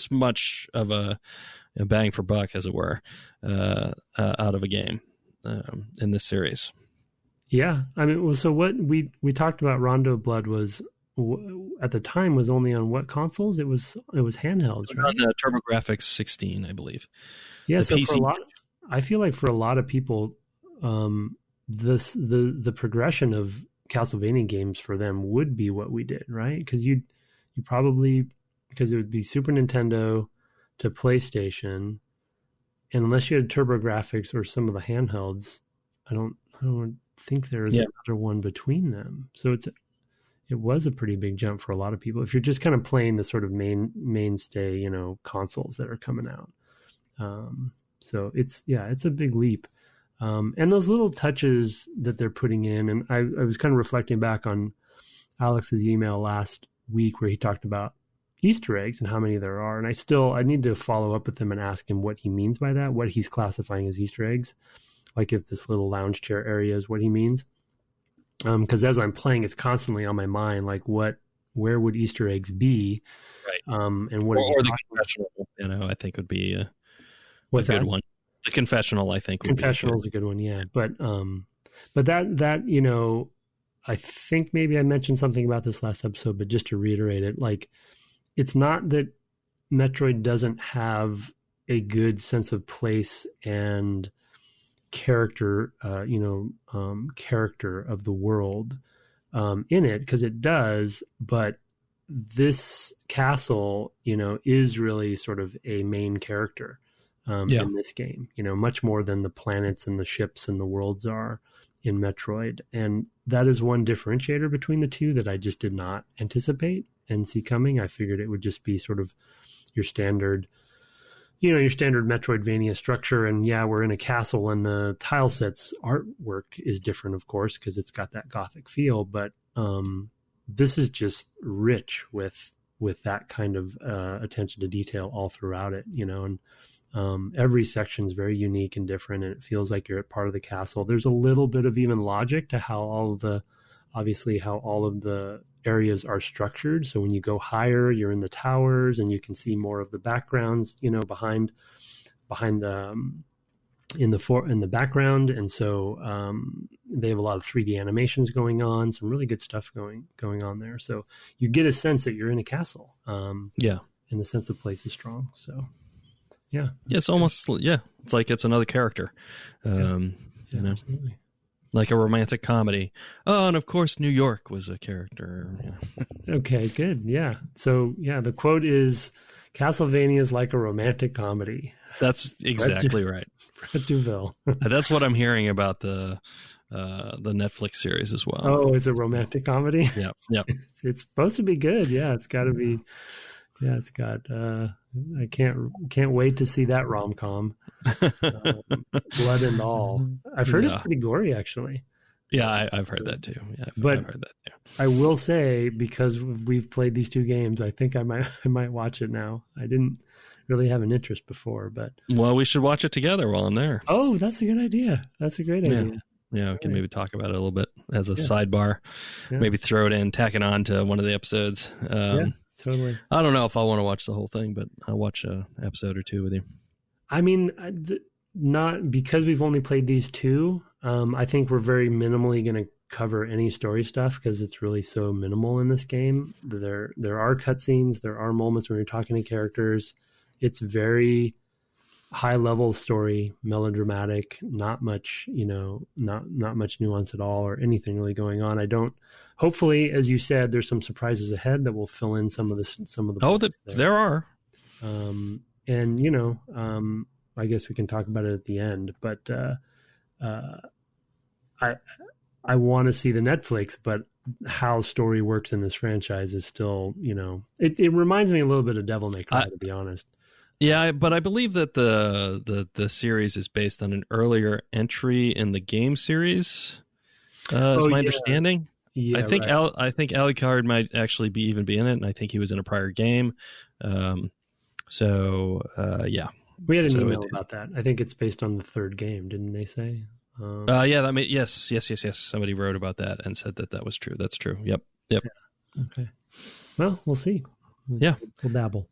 much of a bang for buck, as it were, out of a game in this series. Yeah. I mean, so what we talked about Rondo of Blood was, at the time, was only on what consoles? It was handhelds, right? On the TurboGrafx 16, I believe. Yeah, the so PC. I feel like for a lot of people, the progression of Castlevania games for them would be what we did, right? Because you probably, because it would be Super Nintendo to PlayStation, and unless you had TurboGrafx or some of the handhelds, I don't think there's another one between them. So it was a pretty big jump for a lot of people if you're just kind of playing the sort of mainstay, consoles that are coming out. So it's a big leap. And those little touches that they're putting in, and I was kind of reflecting back on Alex's email last week where he talked about Easter eggs and how many there are. And I need to follow up with him and ask him what he means by that, what he's classifying as Easter eggs. Like if this little lounge chair area is what he means. Because as I'm playing, it's constantly on my mind, like where would Easter eggs be? Right. And what is the confessional, I think would be a good one. The confessional, I think. Confessional is a good one, yeah. But that, I think maybe I mentioned something about this last episode, but just to reiterate it, like, it's not that Metroid doesn't have a good sense of place and character, character of the world in it, because it does, but this castle, is really sort of a main character in this game, much more than the planets and the ships and the worlds are in Metroid. And that is one differentiator between the two that I just did not anticipate and see coming. I figured it would just be sort of your standard Metroidvania structure. And we're in a castle, and the tile set's artwork is different, of course, because it's got that Gothic feel. But this is just rich with that kind of attention to detail all throughout it, and every section is very unique and different, and it feels like you're at part of the castle. There's a little bit of even logic to how all of the areas are structured. So when you go higher, you're in the towers, and you can see more of the backgrounds, behind the in the background. And so they have a lot of 3D animations going on, some really good stuff going on there. So you get a sense that you're in a castle. And the sense of place is strong. So it's almost it's like it's another character. Absolutely. Like a romantic comedy. Oh, and of course, New York was a character. Okay, good. Yeah. So, the quote is, Castlevania is like a romantic comedy. That's exactly right. Brett Duville. That's what I'm hearing about the Netflix series as well. Oh, it's a romantic comedy? Yeah. It's supposed to be good. Yeah, it's got to be. Yeah, it's got. I can't wait to see that rom-com. Blood and all. I've heard it's pretty gory, actually. Yeah, I've heard that too. Yeah, I've heard that too. I will say, because we've played these two games, I think I might watch it now. I didn't really have an interest before, but we should watch it together while I'm there. Oh, that's a good idea. That's a great idea. Yeah, we can maybe talk about it a little bit as a sidebar. Yeah. Maybe throw it in, tack it on to one of the episodes. Totally. I don't know if I want to watch the whole thing, but I'll watch an episode or two with you. I mean, not because we've only played these two. I think we're very minimally going to cover any story stuff because it's really so minimal in this game. There are cutscenes, there are moments when you're talking to characters. It's very high level story, melodramatic, not much, not much nuance at all or anything really going on. Hopefully, as you said, there's some surprises ahead that will fill in some of the Oh, there are. I guess we can talk about it at the end, but I want to see the Netflix, but how story works in this franchise is still, it reminds me a little bit of Devil May Cry, to be honest. Yeah, but I believe that the series is based on an earlier entry in the game series. Is my understanding. Yeah, I think right. I think Alucard might actually be in it, and I think he was in a prior game. Yeah. We had an email about that. I think it's based on the third game, didn't they say? Yeah, yes. Somebody wrote about that and said that was true. That's true. Yep. Yeah. Okay. Well, we'll see. We'll dabble.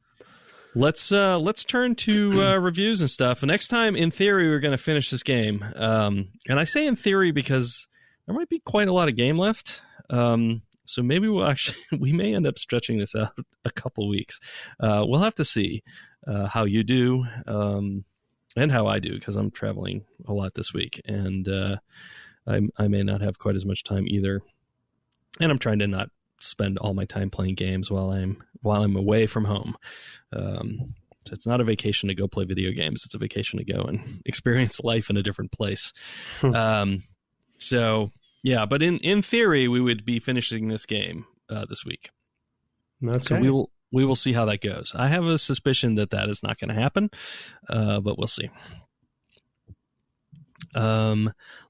Let's turn to reviews and stuff. Next time, in theory, we're going to finish this game. And I say in theory because there might be quite a lot of game left. So maybe we may end up stretching this out a couple weeks. We'll have to see how you do and how I do, because I'm traveling a lot this week, and I may not have quite as much time either. And I'm trying to not spend all my time playing games while I'm away from home. So it's not a vacation to go play video games. It's a vacation to go and experience life in a different place. So yeah, but in theory, we would be finishing this game this week. Okay. So we will see how that goes. I have a suspicion that is not going to happen, but we'll see.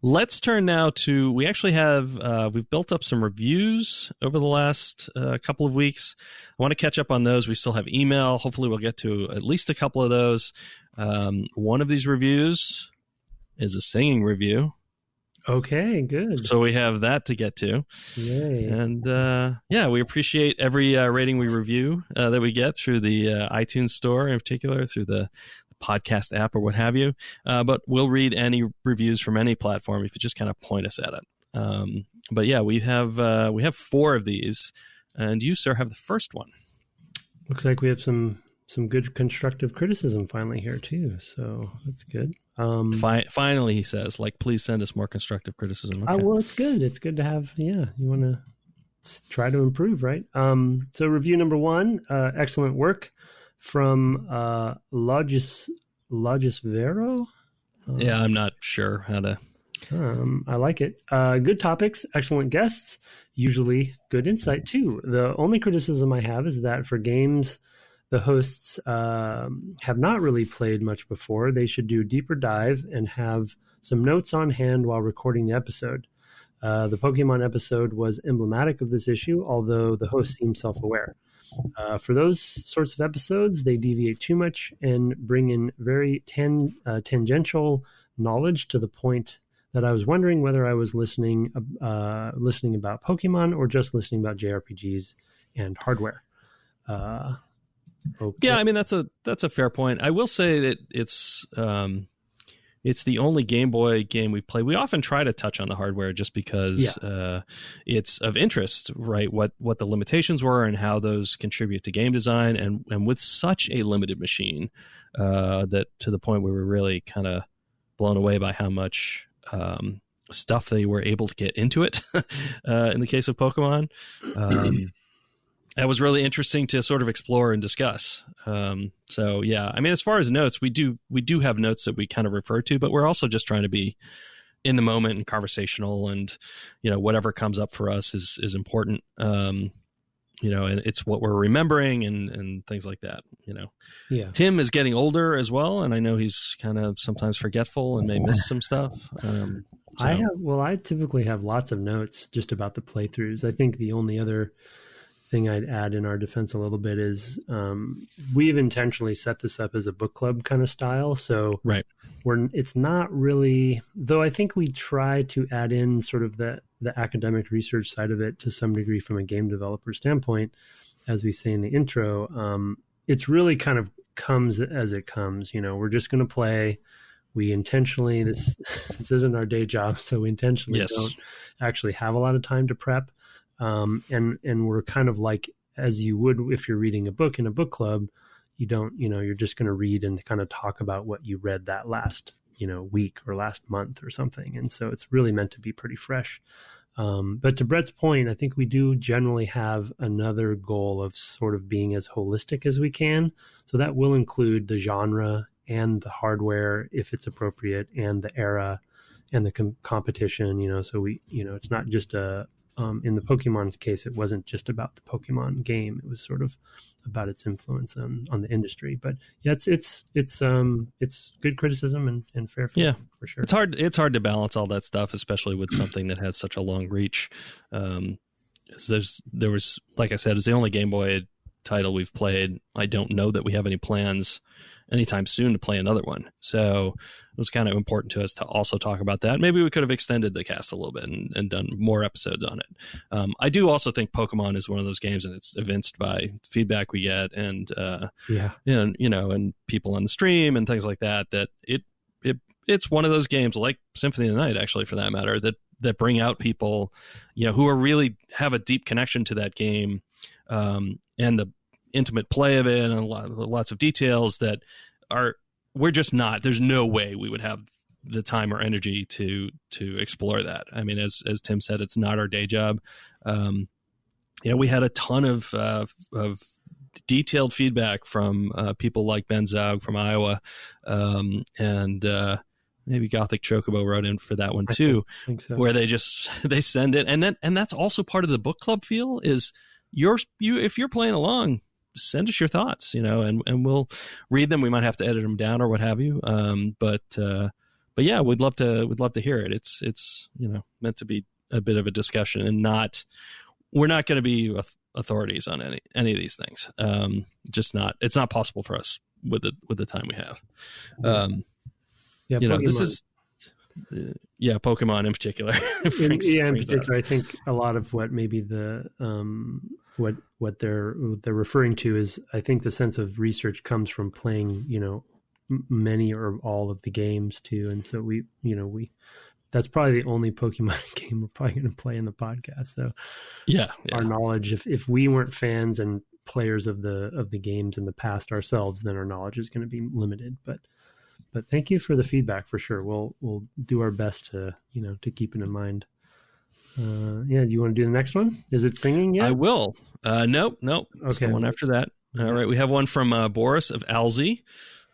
Let's turn now to, we actually have, we've built up some reviews over the last couple of weeks. I want to catch up on those. We still have email. Hopefully we'll get to at least a couple of those. One of these reviews is a singing review. Okay, good. So we have that to get to. Yay. And we appreciate every rating we review that we get through the iTunes store, in particular, through the podcast app or what have you. But we'll read any reviews from any platform if you just kind of point us at it. But yeah, we have 4 of these, and you, sir, have the first one. Looks like we have some good constructive criticism finally here too, so that's good. Finally, he says, please send us more constructive criticism. Okay. Well, it's good. It's good to have. Yeah, you want to try to improve, right? So review number 1, excellent work from Logis Vero. Yeah, I'm not sure how to. I like it. Good topics, excellent guests, usually good insight too. The only criticism I have is that for games the hosts have not really played much before, they should do deeper dive and have some notes on hand while recording the episode. The Pokemon episode was emblematic of this issue, although the host seemed self-aware. For those sorts of episodes, they deviate too much and bring in very tangential knowledge to the point that I was wondering whether I was listening about Pokemon or just listening about JRPGs and hardware. Okay. Yeah, I mean that's a fair point. I will say that it's the only Game Boy game we play. We often try to touch on the hardware just because it's of interest, right? What the limitations were and how those contribute to game design, and with such a limited machine, that to the point where we're really kind of blown away by how much stuff they were able to get into it. In the case of Pokemon. That was really interesting to sort of explore and discuss. So yeah, I mean, as far as notes, we do have notes that we kind of refer to, but we're also just trying to be in the moment and conversational, and whatever comes up for us is important. And it's what we're remembering and things like that. Yeah. Tim is getting older as well, and I know he's kind of sometimes forgetful and may miss some stuff. I typically have lots of notes just about the playthroughs. I think the only other thing I'd add in our defense a little bit is we've intentionally set this up as a book club kind of style. So right. It's not really, though I think we try to add in sort of the academic research side of it to some degree from a game developer standpoint, as we say in the intro. It's really kind of comes as it comes. We're just going to play. we intentionally, this isn't our day job, so we intentionally Yes. don't actually have a lot of time to prep. And we're kind of like, as you would if you're reading a book in a book club, you don't, you're just going to read and kind of talk about what you read that last, week or last month or something. And so it's really meant to be pretty fresh. But to Brett's point, I think we do generally have another goal of sort of being as holistic as we can. So that will include the genre and the hardware, if it's appropriate, and the era and the competition, so we, it's not just in the Pokemon's case, it wasn't just about the Pokemon game. It was sort of about its influence on the industry. But yeah, it's good criticism and fair feedback, for sure. It's hard to balance all that stuff, especially with something that has such a long reach. There was, like I said, it's the only Game Boy title we've played. I don't know that we have any plans anytime soon to play another one. So it was kind of important to us to also talk about that. Maybe we could have extended the cast a little bit and done more episodes on it. I do also think Pokemon is one of those games, and it's evinced by feedback we get and and people on the stream and things like that, that it's one of those games like Symphony of the Night, actually, for that matter, that bring out people, who are really have a deep connection to that game, and the intimate play of it, and lots of details that we're just not. There's no way we would have the time or energy to explore that. I mean, as Tim said, it's not our day job. We had a ton of detailed feedback from people like Ben Zaug from Iowa, and maybe Gothic Chocobo wrote in for that one too, I think so. Where they send it, and that's also part of the book club feel is if you're playing along, send us your thoughts, and we'll read them. We might have to edit them down or what have you. But yeah, we'd love to hear it. It's meant to be a bit of a discussion, and we're not going to be authorities on any of these things. Just not. It's not possible for us with the time we have. This is. Pokemon in particular. in particular, I think a lot of what maybe the what they're referring to is, I think the sense of research comes from playing, many or all of the games too, and so we that's probably the only Pokemon game we're probably going to play in the podcast. So our knowledge, if we weren't fans and players of the games in the past ourselves, then our knowledge is going to be limited. But thank you for the feedback, for sure. We'll do our best to keep it in mind. Do you want to do the next one? Is it singing yet? I will. Nope. Okay. It's the one after that. All right. We have one from Boris of Alzi,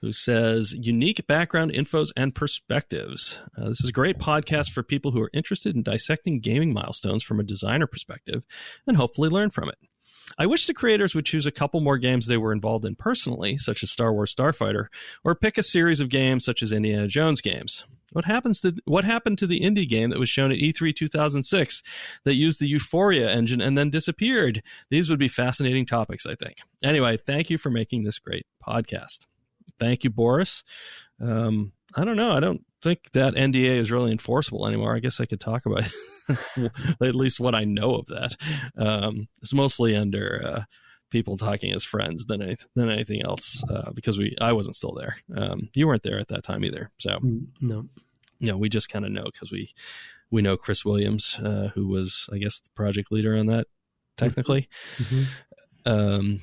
who says, unique background infos and perspectives. This is a great podcast for people who are interested in dissecting gaming milestones from a designer perspective and hopefully learn from it. I wish the creators would choose a couple more games they were involved in personally, such as Star Wars Starfighter, or pick a series of games such as Indiana Jones games. What happened to the indie game that was shown at E3 2006 that used the Euphoria engine and then disappeared? These would be fascinating topics, I think. Anyway, thank you for making this great podcast. Thank you, Boris. I don't know. I don't think that NDA is really enforceable anymore. I guess I could talk about at least what I know of that. It's mostly under people talking as friends than anything else, because I wasn't still there. You weren't there at that time either. So no, we just kind of know because we know Chris Williams, who was, I guess, the project leader on that technically. Mm-hmm.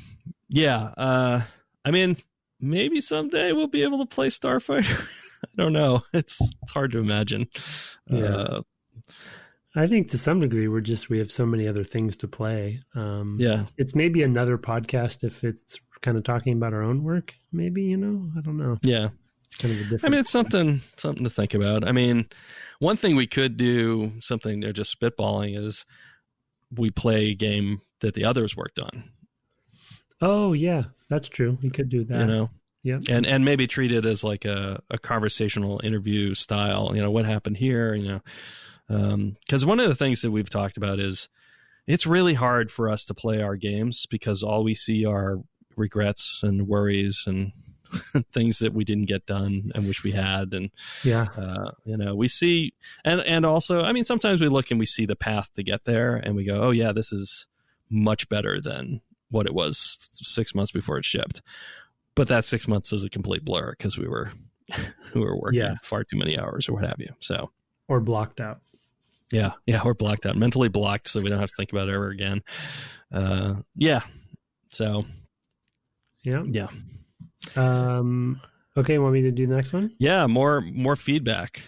I mean, maybe someday we'll be able to play Starfighter. I don't know. It's hard to imagine. I think to some degree we have so many other things to play. It's maybe another podcast if it's kind of talking about our own work. Maybe, I don't know. Yeah, it's kind of a different. I mean, it's something to think about. I mean, one thing we could do, something they're just spitballing, is we play a game that the others worked on. Oh yeah, that's true. We could do that. Yeah, and maybe treat it as like a conversational interview style. What happened here? Because one of the things that we've talked about is it's really hard for us to play our games because all we see are regrets and worries and things that we didn't get done and wish we had. And we see and also, I mean, sometimes we look and we see the path to get there and we go, oh yeah, this is much better than what it was 6 months before it shipped. But that 6 months is a complete blur because we were who are working Yeah. far too many hours or what have you. So, or blocked out. Yeah, we're blocked out, mentally blocked, so we don't have to think about it ever again. So, yeah. Okay, want me to do the next one? Yeah, more feedback.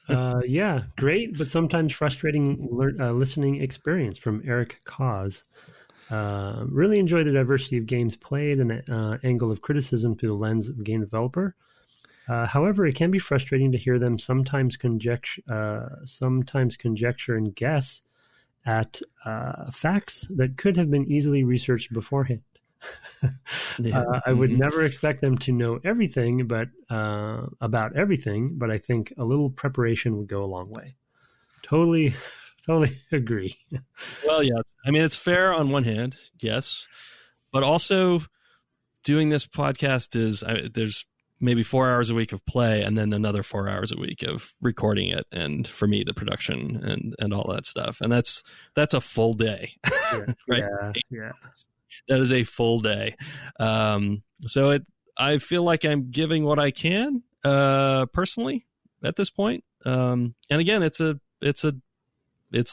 Yeah, great, but sometimes frustrating listening experience from Eric Cause. Really enjoy the diversity of games played and the angle of criticism through the lens of a game developer. However, it can be frustrating to hear them sometimes conjecture and guess at facts that could have been easily researched beforehand. I would never expect them to know everything, but about everything. But I think a little preparation would go a long way. Totally agree. Well, yeah. I mean, it's fair on one hand, yes, but also doing this podcast there's maybe 4 hours a week of play and then another 4 hours a week of recording it, and for me the production and all that stuff, and that's a full day. Right? Yeah. That is a full day. So I feel like I'm giving what I can personally at this point. And again, it's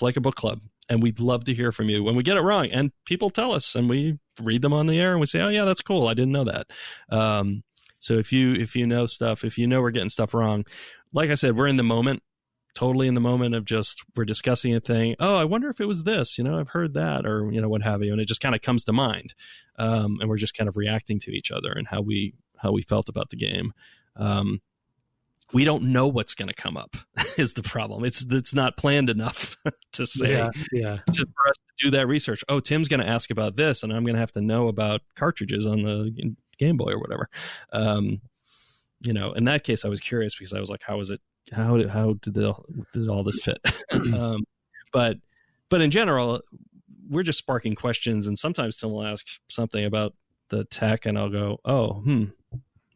like a book club, and we'd love to hear from you when we get it wrong, and people tell us, and we read them on the air, and we say, oh yeah, that's cool, I didn't know that. So if you know stuff, if you know we're getting stuff wrong, like I said, we're in the moment, totally in the moment of just, we're discussing a thing. Oh, I wonder if it was this, I've heard that, or, what have you. And it just kind of comes to mind. And we're just kind of reacting to each other and how we felt about the game. We don't know what's going to come up is the problem. It's not planned enough to say, for us to do that research. Oh, Tim's going to ask about this, and I'm going to have to know about cartridges on the Game Boy or whatever. In that case, I was curious because I was like, how is it? How did all this fit? But in general, we're just sparking questions, and sometimes Tim will ask something about the tech, and I'll go,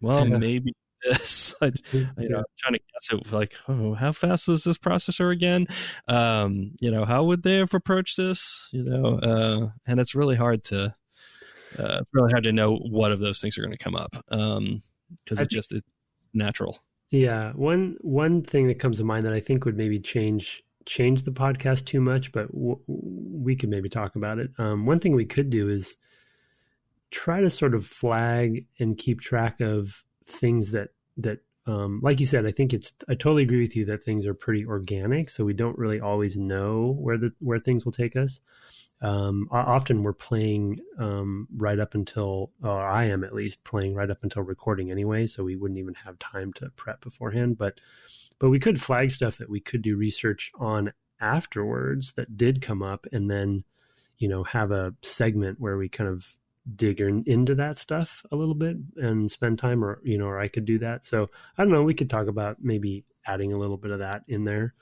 maybe this. I'm trying to guess it, like, how fast was this processor again? How would they have approached this? And it's really hard to know what of those things are going to come up, because it's natural. Yeah, one thing that comes to mind that I think would maybe change the podcast too much, but we could maybe talk about it. One thing we could do is try to sort of flag and keep track of things that like you said, I totally agree with you that things are pretty organic, so we don't really always know where things will take us. Often we're playing right up until, or I am at least playing right up until recording anyway, so we wouldn't even have time to prep beforehand. But we could flag stuff that we could do research on afterwards that did come up, and then have a segment where we kind of dig into that stuff a little bit and spend time, or I could do that. So I don't know, we could talk about maybe adding a little bit of that in there.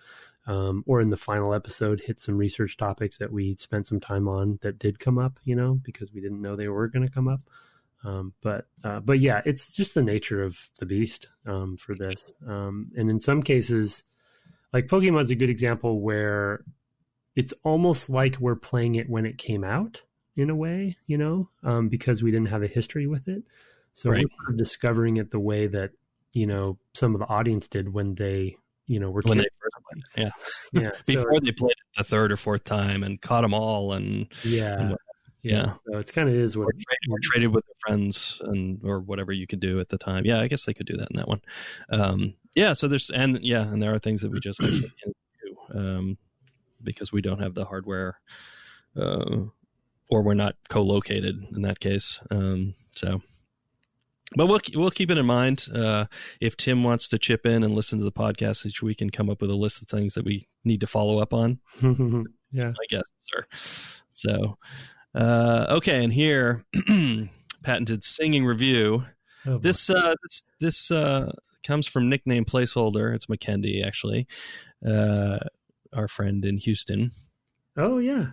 Or in the final episode, hit some research topics that we spent some time on that did come up, because we didn't know they were going to come up. But yeah, it's just the nature of the beast for this. And in some cases, like Pokemon's a good example where it's almost like we're playing it when it came out in a way, because we didn't have a history with it. So right. We're discovering it the way that, some of the audience did when they, were when they first played. Yeah. Before they played it the third or fourth time and caught them all, and yeah. So it's kind of is what or traded with their friends or whatever you could do at the time. Yeah, I guess they could do that in that one. So there are things that we just can't do because we don't have the hardware, or we're not co-located in that case. But we'll keep it in mind. If Tim wants to chip in and listen to the podcast each week and come up with a list of things that we need to follow up on. Yeah, I guess, sir. So, okay, and here, patented singing review. Oh, this comes from nickname placeholder. It's McKendy, actually, our friend in Houston. Oh yeah.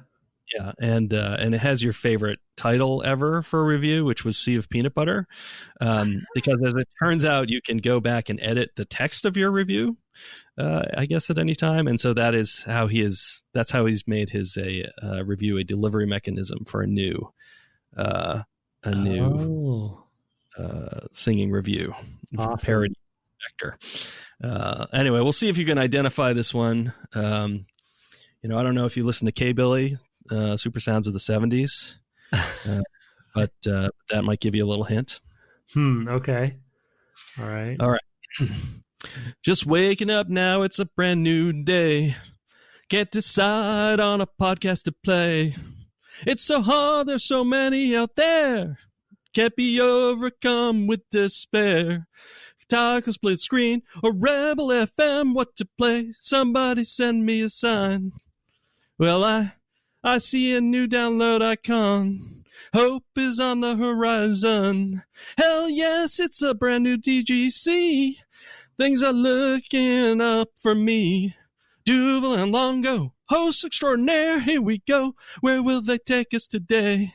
Yeah, and it has your favorite title ever for a review, which was Sea of Peanut Butter, because as it turns out, you can go back and edit the text of your review, I guess, at any time, and so that's how he's made his review a delivery mechanism for a new singing review, awesome. Parody Vector. Anyway, we'll see if you can identify this one. I don't know if you listen to K-Billy, Super Sounds of the 70s, but that might give you a little hint. Okay. All right. Just waking up now, it's a brand new day. Can't decide on a podcast to play. It's so hard, there's so many out there. Can't be overcome with despair. Guitar, split screen, or Rebel FM, what to play? Somebody send me a sign. Well, I see a new download icon. Hope is on the horizon. Hell yes, it's a brand new DGC. Things are looking up for me. Duval and Longo, hosts extraordinaire, here we go. Where will they take us today?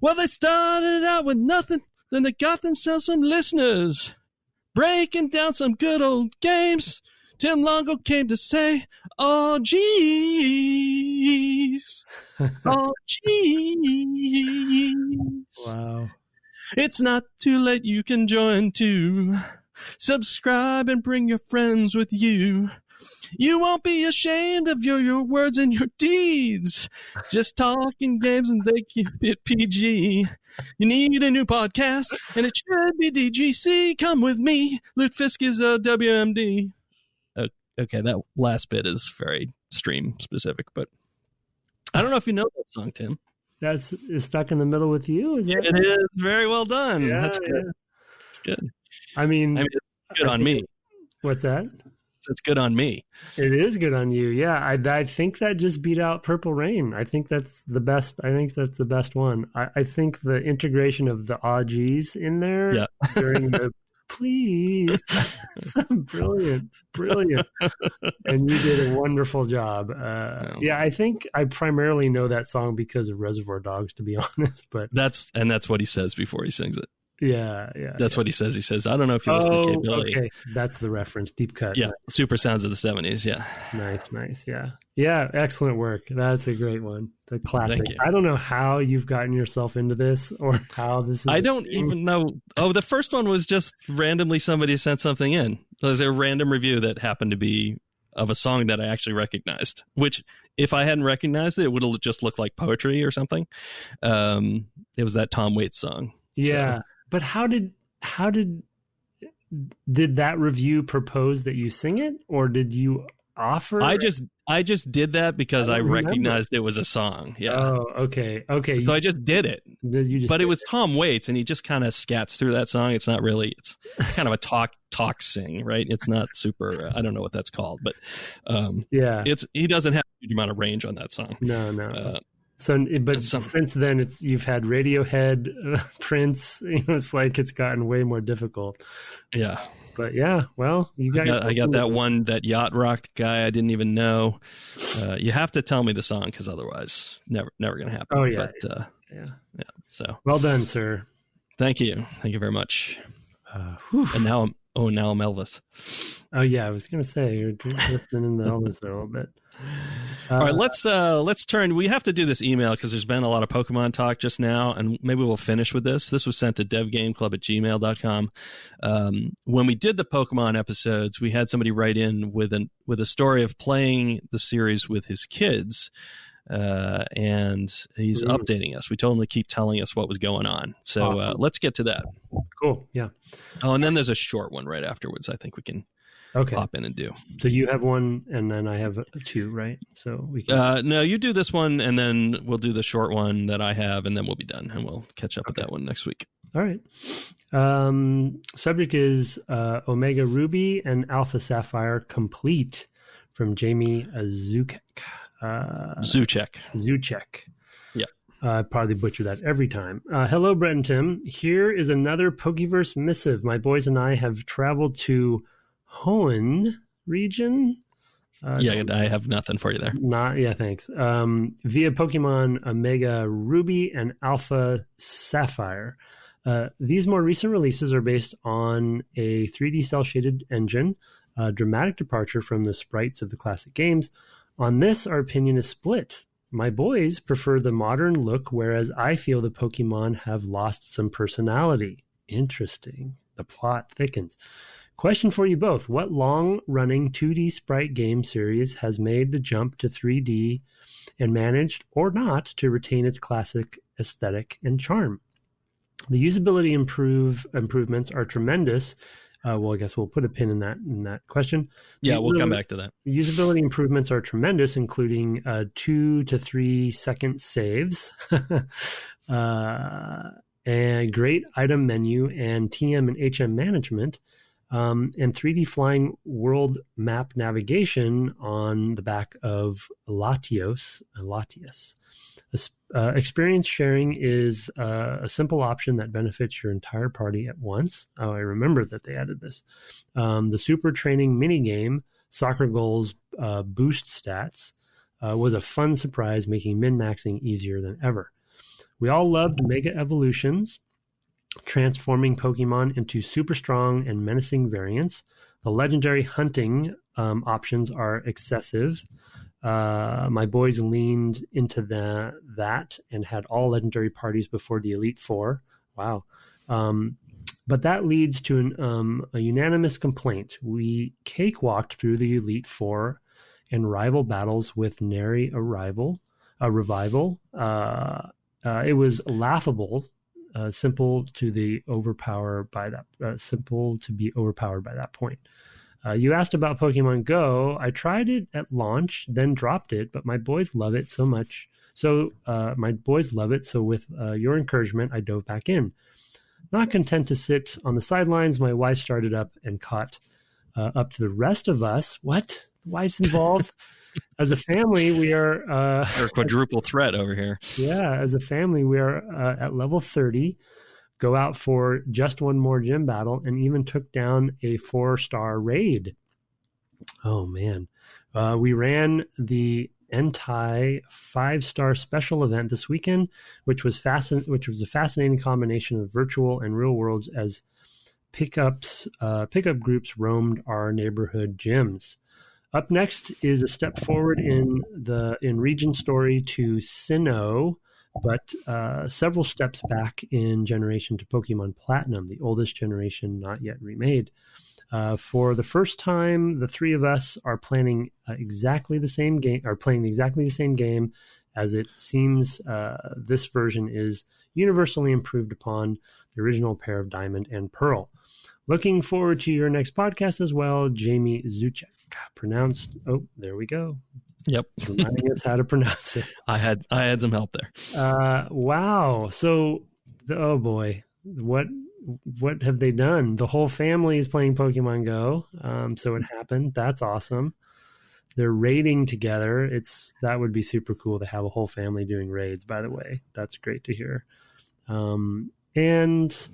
Well, they started out with nothing, then they got themselves some listeners. Breaking down some good old games. Tim Longo came to say, oh, geez. Oh, geez. Wow. It's not too late, you can join too. Subscribe and bring your friends with you. You won't be ashamed of your words and your deeds. Just talking games and they keep it PG. You need a new podcast, and it should be DGC. Come with me. Lutefisk is a WMD. Okay, that last bit is very stream specific, but I don't know if you know that song, Tim. That's stuck in the middle with you? Is that it is very well done. Yeah, That's good. Yeah. It's good. I mean, it's good on me. What's that? It's good on me. It is good on you. Yeah, I think that just beat out Purple Rain. I think that's the best. I think that's the best one. I think the integration of the AGs in there during the please, brilliant, and you did a wonderful job. Yeah, I think I primarily know that song because of Reservoir Dogs, to be honest. But that's what he says before he sings it. Yeah. That's what he says. He says, I don't know if you listen to K-Billy. Okay. That's the reference. Deep cut. Yeah. Nice. Super Sounds of the 70s. Yeah. Nice. Yeah. Yeah. Excellent work. That's a great one. The classic. I don't know how you've gotten yourself into this or how this is. I don't even know. Oh, the first one was just randomly somebody sent something in. It was a random review that happened to be of a song that I actually recognized, which if I hadn't recognized it, it would have just looked like poetry or something. It was that Tom Waits song. Yeah. So. But how did that review propose that you sing it, or did you offer? I just did that because I recognized it was a song. Yeah. Oh, okay. So I just did it. But it was Tom Waits, and he just kind of scats through that song. It's not really. It's kind of a talk sing, right? It's not super. I don't know what that's called, but he doesn't have a huge amount of range on that song. No. Since then, you've had Radiohead, Prince. It's like it's gotten way more difficult. Yeah, but yeah, well, I got that one, that yacht rock guy I didn't even know. You have to tell me the song because otherwise, never going to happen. Oh yeah, but yeah. So well done, sir. Thank you very much. And now I'm Elvis. Oh yeah, I was going to say you're drifting into Elvis there a little bit. All right, let's turn. We have to do this email because there's been a lot of Pokemon talk just now, and maybe we'll finish with this. This was sent to devgameclub@gmail.com. When we did the Pokemon episodes, we had somebody write in with a story of playing the series with his kids, and he's updating us. We told him to keep telling us what was going on. So awesome. Let's get to that. Cool. Yeah. Oh, and then there's a short one right afterwards. I think we can. Okay. Pop in and do. So you have one, and then I have two, right? So we can. No, you do this one, and then we'll do the short one that I have, and then we'll be done, and we'll catch up with that one next week. All right. Subject is Omega Ruby and Alpha Sapphire complete from Jamie Zuchek. Zuchek. Yeah. I probably butcher that every time. Hello, Brett and Tim. Here is another Pokeverse missive. My boys and I have traveled to Hoenn region. I have nothing for you there. Thanks. Via Pokemon Omega Ruby and Alpha Sapphire. These more recent releases are based on a 3D cel-shaded engine, a dramatic departure from the sprites of the classic games. On this, our opinion is split. My boys prefer the modern look, whereas I feel the Pokemon have lost some personality. Interesting. The plot thickens. Question for you both. What long-running 2D sprite game series has made the jump to 3D and managed, or not, to retain its classic aesthetic and charm? The usability improvements are tremendous. Well, I guess we'll put a pin in that question. Yeah, we'll come back to that. Usability improvements are tremendous, including 2 to 3 second saves, and great item menu and TM and HM management, and 3D flying world map navigation on the back of Latios. Experience sharing is a simple option that benefits your entire party at once. Oh, I remember that they added this. The super training minigame, soccer goals boost stats, was a fun surprise, making min-maxing easier than ever. We all loved Mega Evolutions, transforming Pokemon into super strong and menacing variants. The legendary hunting options are excessive. My boys leaned into that and had all legendary parties before the Elite Four. Wow. But that leads to a unanimous complaint. We cakewalked through the Elite Four and rival battles with nary a revival. It was laughable, simple to be overpowered by that point. You asked about Pokemon Go. I tried it at launch, then dropped it, but my boys love it so much. So with your encouragement, I dove back in. Not content to sit on the sidelines, my wife started up and caught up to the rest of us. What? The wife's involved? As a family, we are... a quadruple threat over here. Yeah, as a family, we are at level 30. Go out for just one more gym battle, and even took down a 4-star raid. Oh man, we ran the Entei 5-star special event this weekend, which was a fascinating combination of virtual and real worlds as pickup groups roamed our neighborhood gyms. Up next is a step forward in region story to Sinnoh, but several steps back in generation to Pokemon Platinum, the oldest generation not yet remade. For the first time, the three of us are playing exactly the same game, as it seems this version is universally improved upon the original pair of Diamond and Pearl. Looking forward to your next podcast as well, Jamie Zuchek. Pronounced. Oh, there we go. Yep. Reminding us how to pronounce it. I had some help there. Wow. So, oh boy, what have they done? The whole family is playing Pokemon Go. So it happened. That's awesome. They're raiding together. That would be super cool to have a whole family doing raids, by the way. That's great to hear. And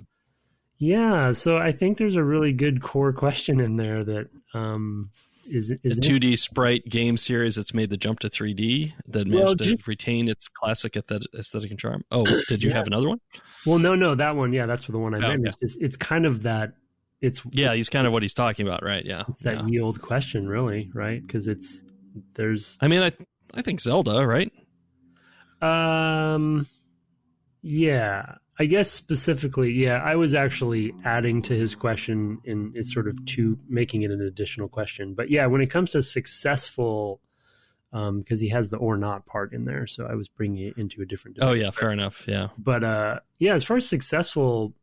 yeah, so I think there's a really good core question in there that is a 2D sprite game series that's made the jump to 3D that managed to retain its classic aesthetic and charm. Oh, did you have another one? Well, no, that one. Yeah, that's the one I meant. Okay. It's kind of that. He's kind of what he's talking about, right? Yeah, it's that ye old question, really, right? Because there's. I mean, I think Zelda, right? Yeah. I guess specifically, yeah, I was actually adding to his question it's sort of making it an additional question. But yeah, when it comes to successful, because he has the or not part in there, so I was bringing it into a different. Oh yeah, fair enough. Yeah, but yeah, as far as successful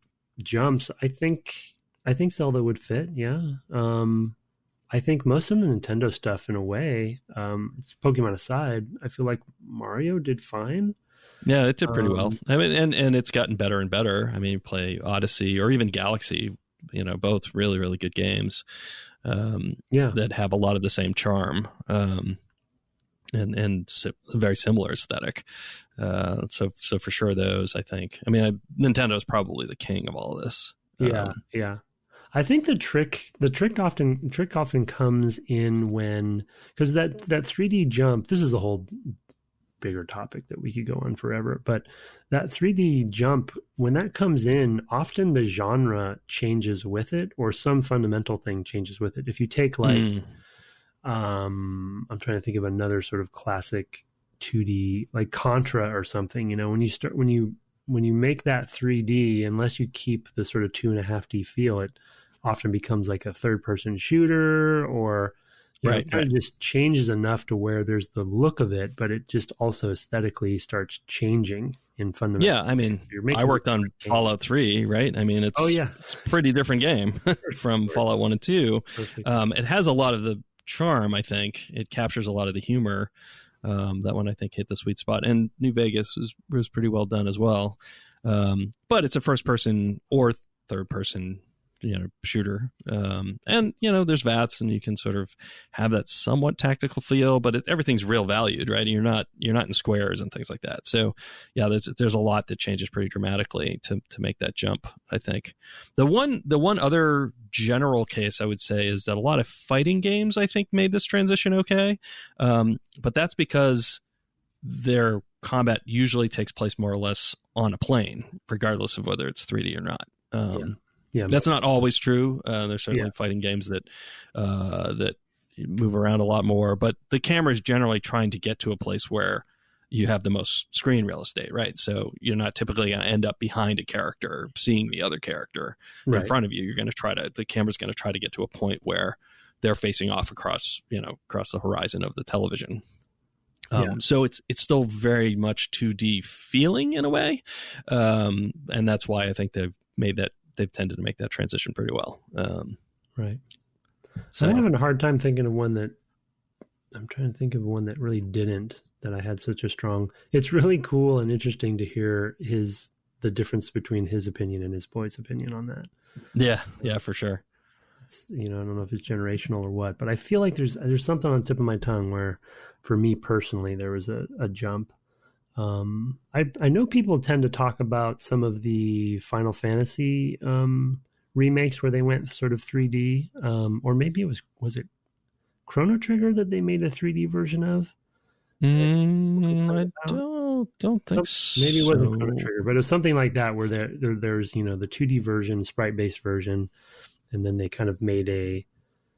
jumps, I think Zelda would fit. Yeah, I think most of the Nintendo stuff, in a way, Pokemon aside, I feel like Mario did fine. Yeah, it did pretty well. I mean, and it's gotten better and better. I mean, you play Odyssey or even Galaxy, both really, really good games. That have a lot of the same charm, and very similar aesthetic. So for sure, those, I think. I mean, Nintendo is probably the king of all of this. Yeah. I think the trick often comes in because that 3D jump. This is a whole bigger topic that we could go on forever, but that 3D jump, when that comes in, often the genre changes with it, or some fundamental thing changes with it. If you take I'm trying to think of another sort of classic 2D, like Contra or something, when you make that 3D, unless you keep the sort of 2.5D feel, it often becomes like a third-person shooter, or it kind of just changes enough to where there's the look of it, but it just also aesthetically starts changing in fundamental. Yeah, I mean, I worked on Fallout 3, right? I mean, it's it's a pretty different game from Fallout 1 and 2. It has a lot of the charm, I think. It captures a lot of the humor. That one, I think, hit the sweet spot. And New Vegas was pretty well done as well. But it's a first-person or third-person shooter, and there's VATS, and you can sort of have that somewhat tactical feel, but everything's real valued, right? You're not in squares and things like that. So yeah, there's a lot that changes pretty dramatically to make that jump. I think the one other general case I would say is that a lot of fighting games, I think, made this transition okay, but that's because their combat usually takes place more or less on a plane, regardless of whether it's 3D or not. Yeah, that's not always true. There's certainly fighting games that move around a lot more, but the camera is generally trying to get to a place where you have the most screen real estate, right? So you're not typically going to end up behind a character, seeing the other character in front of you. You're going to the camera's going to try to get to a point where they're facing off across the horizon of the television. So it's still very much 2D feeling in a way, and that's why I think they've tended to make that transition pretty well. Right. So I'm having a hard time thinking of one that really didn't, that I had such a strong. It's really cool and interesting to hear the difference between his opinion and his boy's opinion on that. Yeah, for sure. I don't know if it's generational or what, but I feel like there's something on the tip of my tongue where, for me personally, there was a jump. I know people tend to talk about some of the Final Fantasy remakes where they went sort of 3D, or maybe was it Chrono Trigger that they made a 3D version of? I don't think so. Maybe it wasn't Chrono Trigger, but it was something like that where there's the 2D version, sprite-based version, and then they kind of made a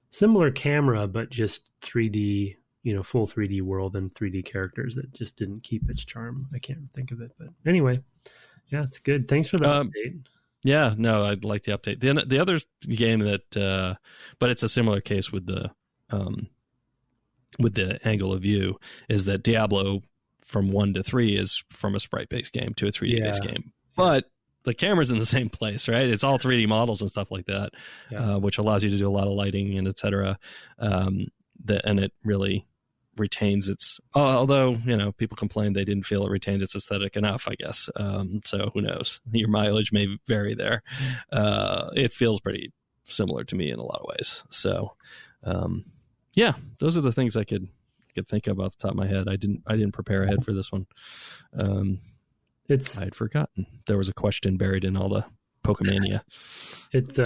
similar camera but just 3D. Full 3D world and 3D characters that just didn't keep its charm. I can't think of it, but anyway, yeah, it's good. Thanks for the update. Yeah, no, I'd like the update. The other game that, but it's a similar case with the angle of view, is that Diablo from 1 to 3 is from a sprite-based game to a 3D-based game, but the camera's in the same place, right? It's all 3D models and stuff like that, which allows you to do a lot of lighting and et cetera. And it really retains its, although people complained they didn't feel it retained its aesthetic enough, I guess. So who knows, your mileage may vary there. It feels pretty similar to me in a lot of ways. So those are the things I could think of off the top of my head. I didn't prepare ahead for this one. I'd forgotten there was a question buried in all the Pokemania. It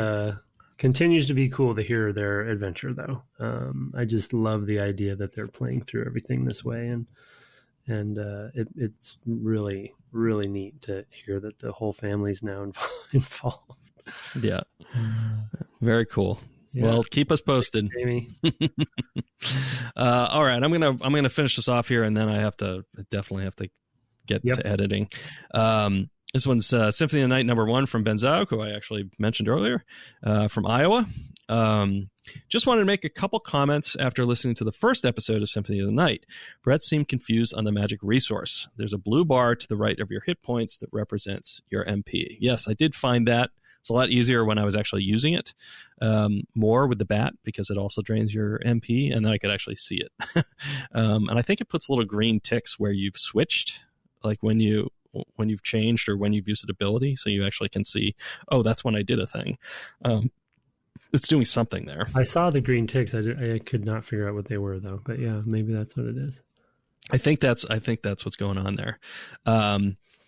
continues to be cool to hear their adventure, though. I just love the idea that they're playing through everything this way, and it's really, really neat to hear that the whole family's now involved. Yeah, very cool. Yeah. Well, keep us posted. Thanks, Amy. All right, I'm gonna finish this off here, and then I definitely have to get to editing. This one's Symphony of the Night #1 from Benzow, who I actually mentioned earlier, from Iowa. Just wanted to make a couple comments after listening to the first episode of Symphony of the Night. Brett seemed confused on the magic resource. There's a blue bar to the right of your hit points that represents your MP. Yes, I did find that. It's a lot easier when I was actually using it more with the bat, because it also drains your MP, and then I could actually see it. And I think it puts little green ticks where you've switched, like when you've changed or when you've used an ability, so you actually can see, that's when I did a thing. It's doing something there. I saw the green ticks. I could not figure out what they were, though. But yeah, maybe that's what it is. I think that's what's going on there.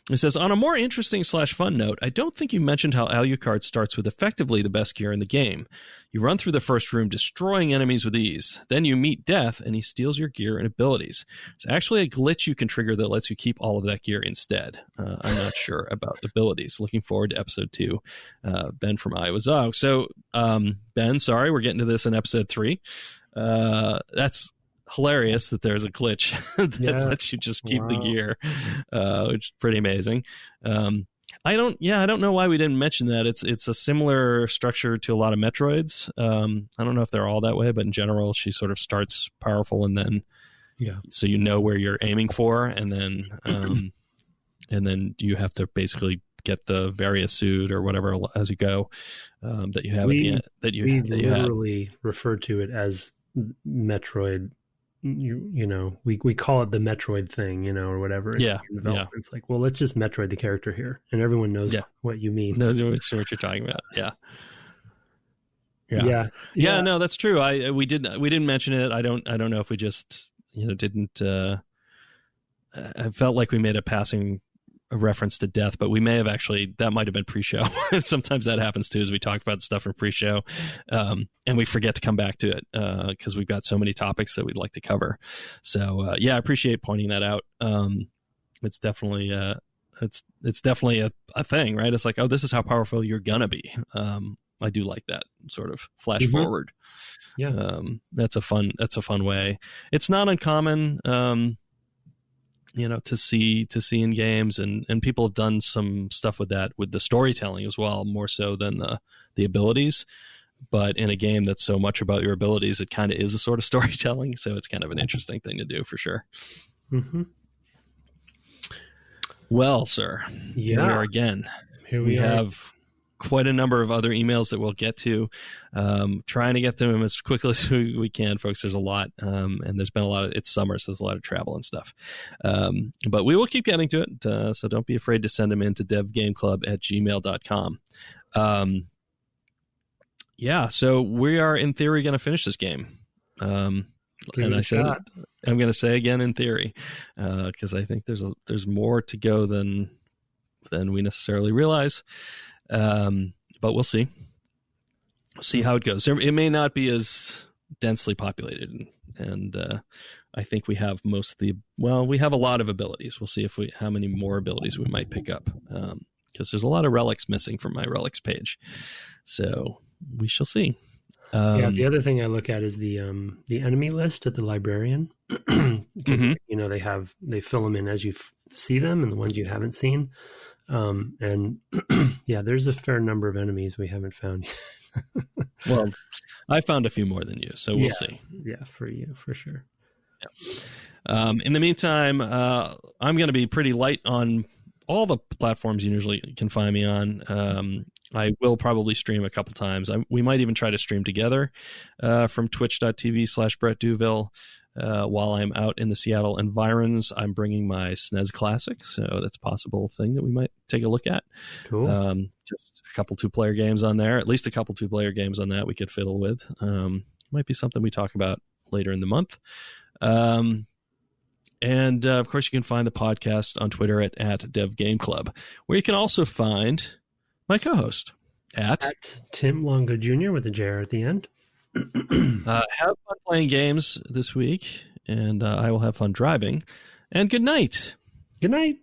It says, on a more interesting / fun note, I don't think you mentioned how Alucard starts with effectively the best gear in the game. You run through the first room, destroying enemies with ease. Then you meet Death, and he steals your gear and abilities. It's actually a glitch you can trigger that lets you keep all of that gear instead. I'm not sure about abilities. Looking forward to episode 2. Ben from Iowa. So, Ben, sorry, we're getting to this in episode 3. That's hilarious that there's a glitch that lets you just keep the gear, which is pretty amazing. I don't know why we didn't mention that. It's a similar structure to a lot of Metroids. I don't know if they're all that way, but in general, she sort of starts powerful and then, so you know where you're aiming for, and then you have to basically get the various suit or whatever as you go that you have we at the end. That we literally refer to it as Metroid. You know, we call it the Metroid thing, you know, or whatever. Yeah. It's like, well, let's just Metroid the character here, and everyone knows what you mean. Knows what you're talking about. Yeah. No, that's true. We didn't mention it. I don't know if we just didn't. I felt like we made a passing reference to death, but we may have actually, that might have been pre-show. Sometimes that happens too, as we talk about stuff from pre-show, and we forget to come back to it because we've got so many topics that we'd like to cover. So I appreciate pointing that out. It's definitely it's definitely a thing, right? It's like, oh, this is how powerful you're gonna be. I do like that sort of flash forward. Yeah, that's a fun way. It's not uncommon. To see in games, and people have done some stuff with that, with the storytelling as well, more so than the abilities. But in a game that's so much about your abilities, it kind of is a sort of storytelling. So it's kind of an interesting thing to do for sure. Mm-hmm. Well, sir, here we are again. Here we have quite a number of other emails that we'll get to. Trying to get to them as quickly as we can, folks. There's a lot, and there's been a lot of, it's summer, so there's a lot of travel and stuff. But we will keep getting to it, so don't be afraid to send them in to devgameclub@gmail.com. So we are, in theory, going to finish this game. And I said, I'm going to say again, in theory, because I think there's more to go than we necessarily realize. But we'll see how it goes. It may not be as densely populated, and I think we have we have a lot of abilities. We'll see how many more abilities we might pick up, because there's a lot of relics missing from my relics page. So we shall see. The other thing I look at is the enemy list at the Librarian. They fill them in as you see them, and the ones you haven't seen. And there's a fair number of enemies we haven't found yet. Well, I found a few more than you, so we'll see. Yeah, for you, for sure. Yeah. In the meantime, I'm going to be pretty light on all the platforms you usually can find me on. I will probably stream a couple times. We might even try to stream together from twitch.tv/Brett Douville. While I'm out in the Seattle environs, I'm bringing my SNES Classic, so that's a possible thing that we might take a look at. Cool. Just a couple 2-player games on there, at least a couple 2-player games on that we could fiddle with. Might be something we talk about later in the month. And of course, you can find the podcast on Twitter at DevGameClub, where you can also find my co-host at Tim Longo Jr. with a JR at the end. Have fun playing games this week, and I will have fun driving. And good night. Good night.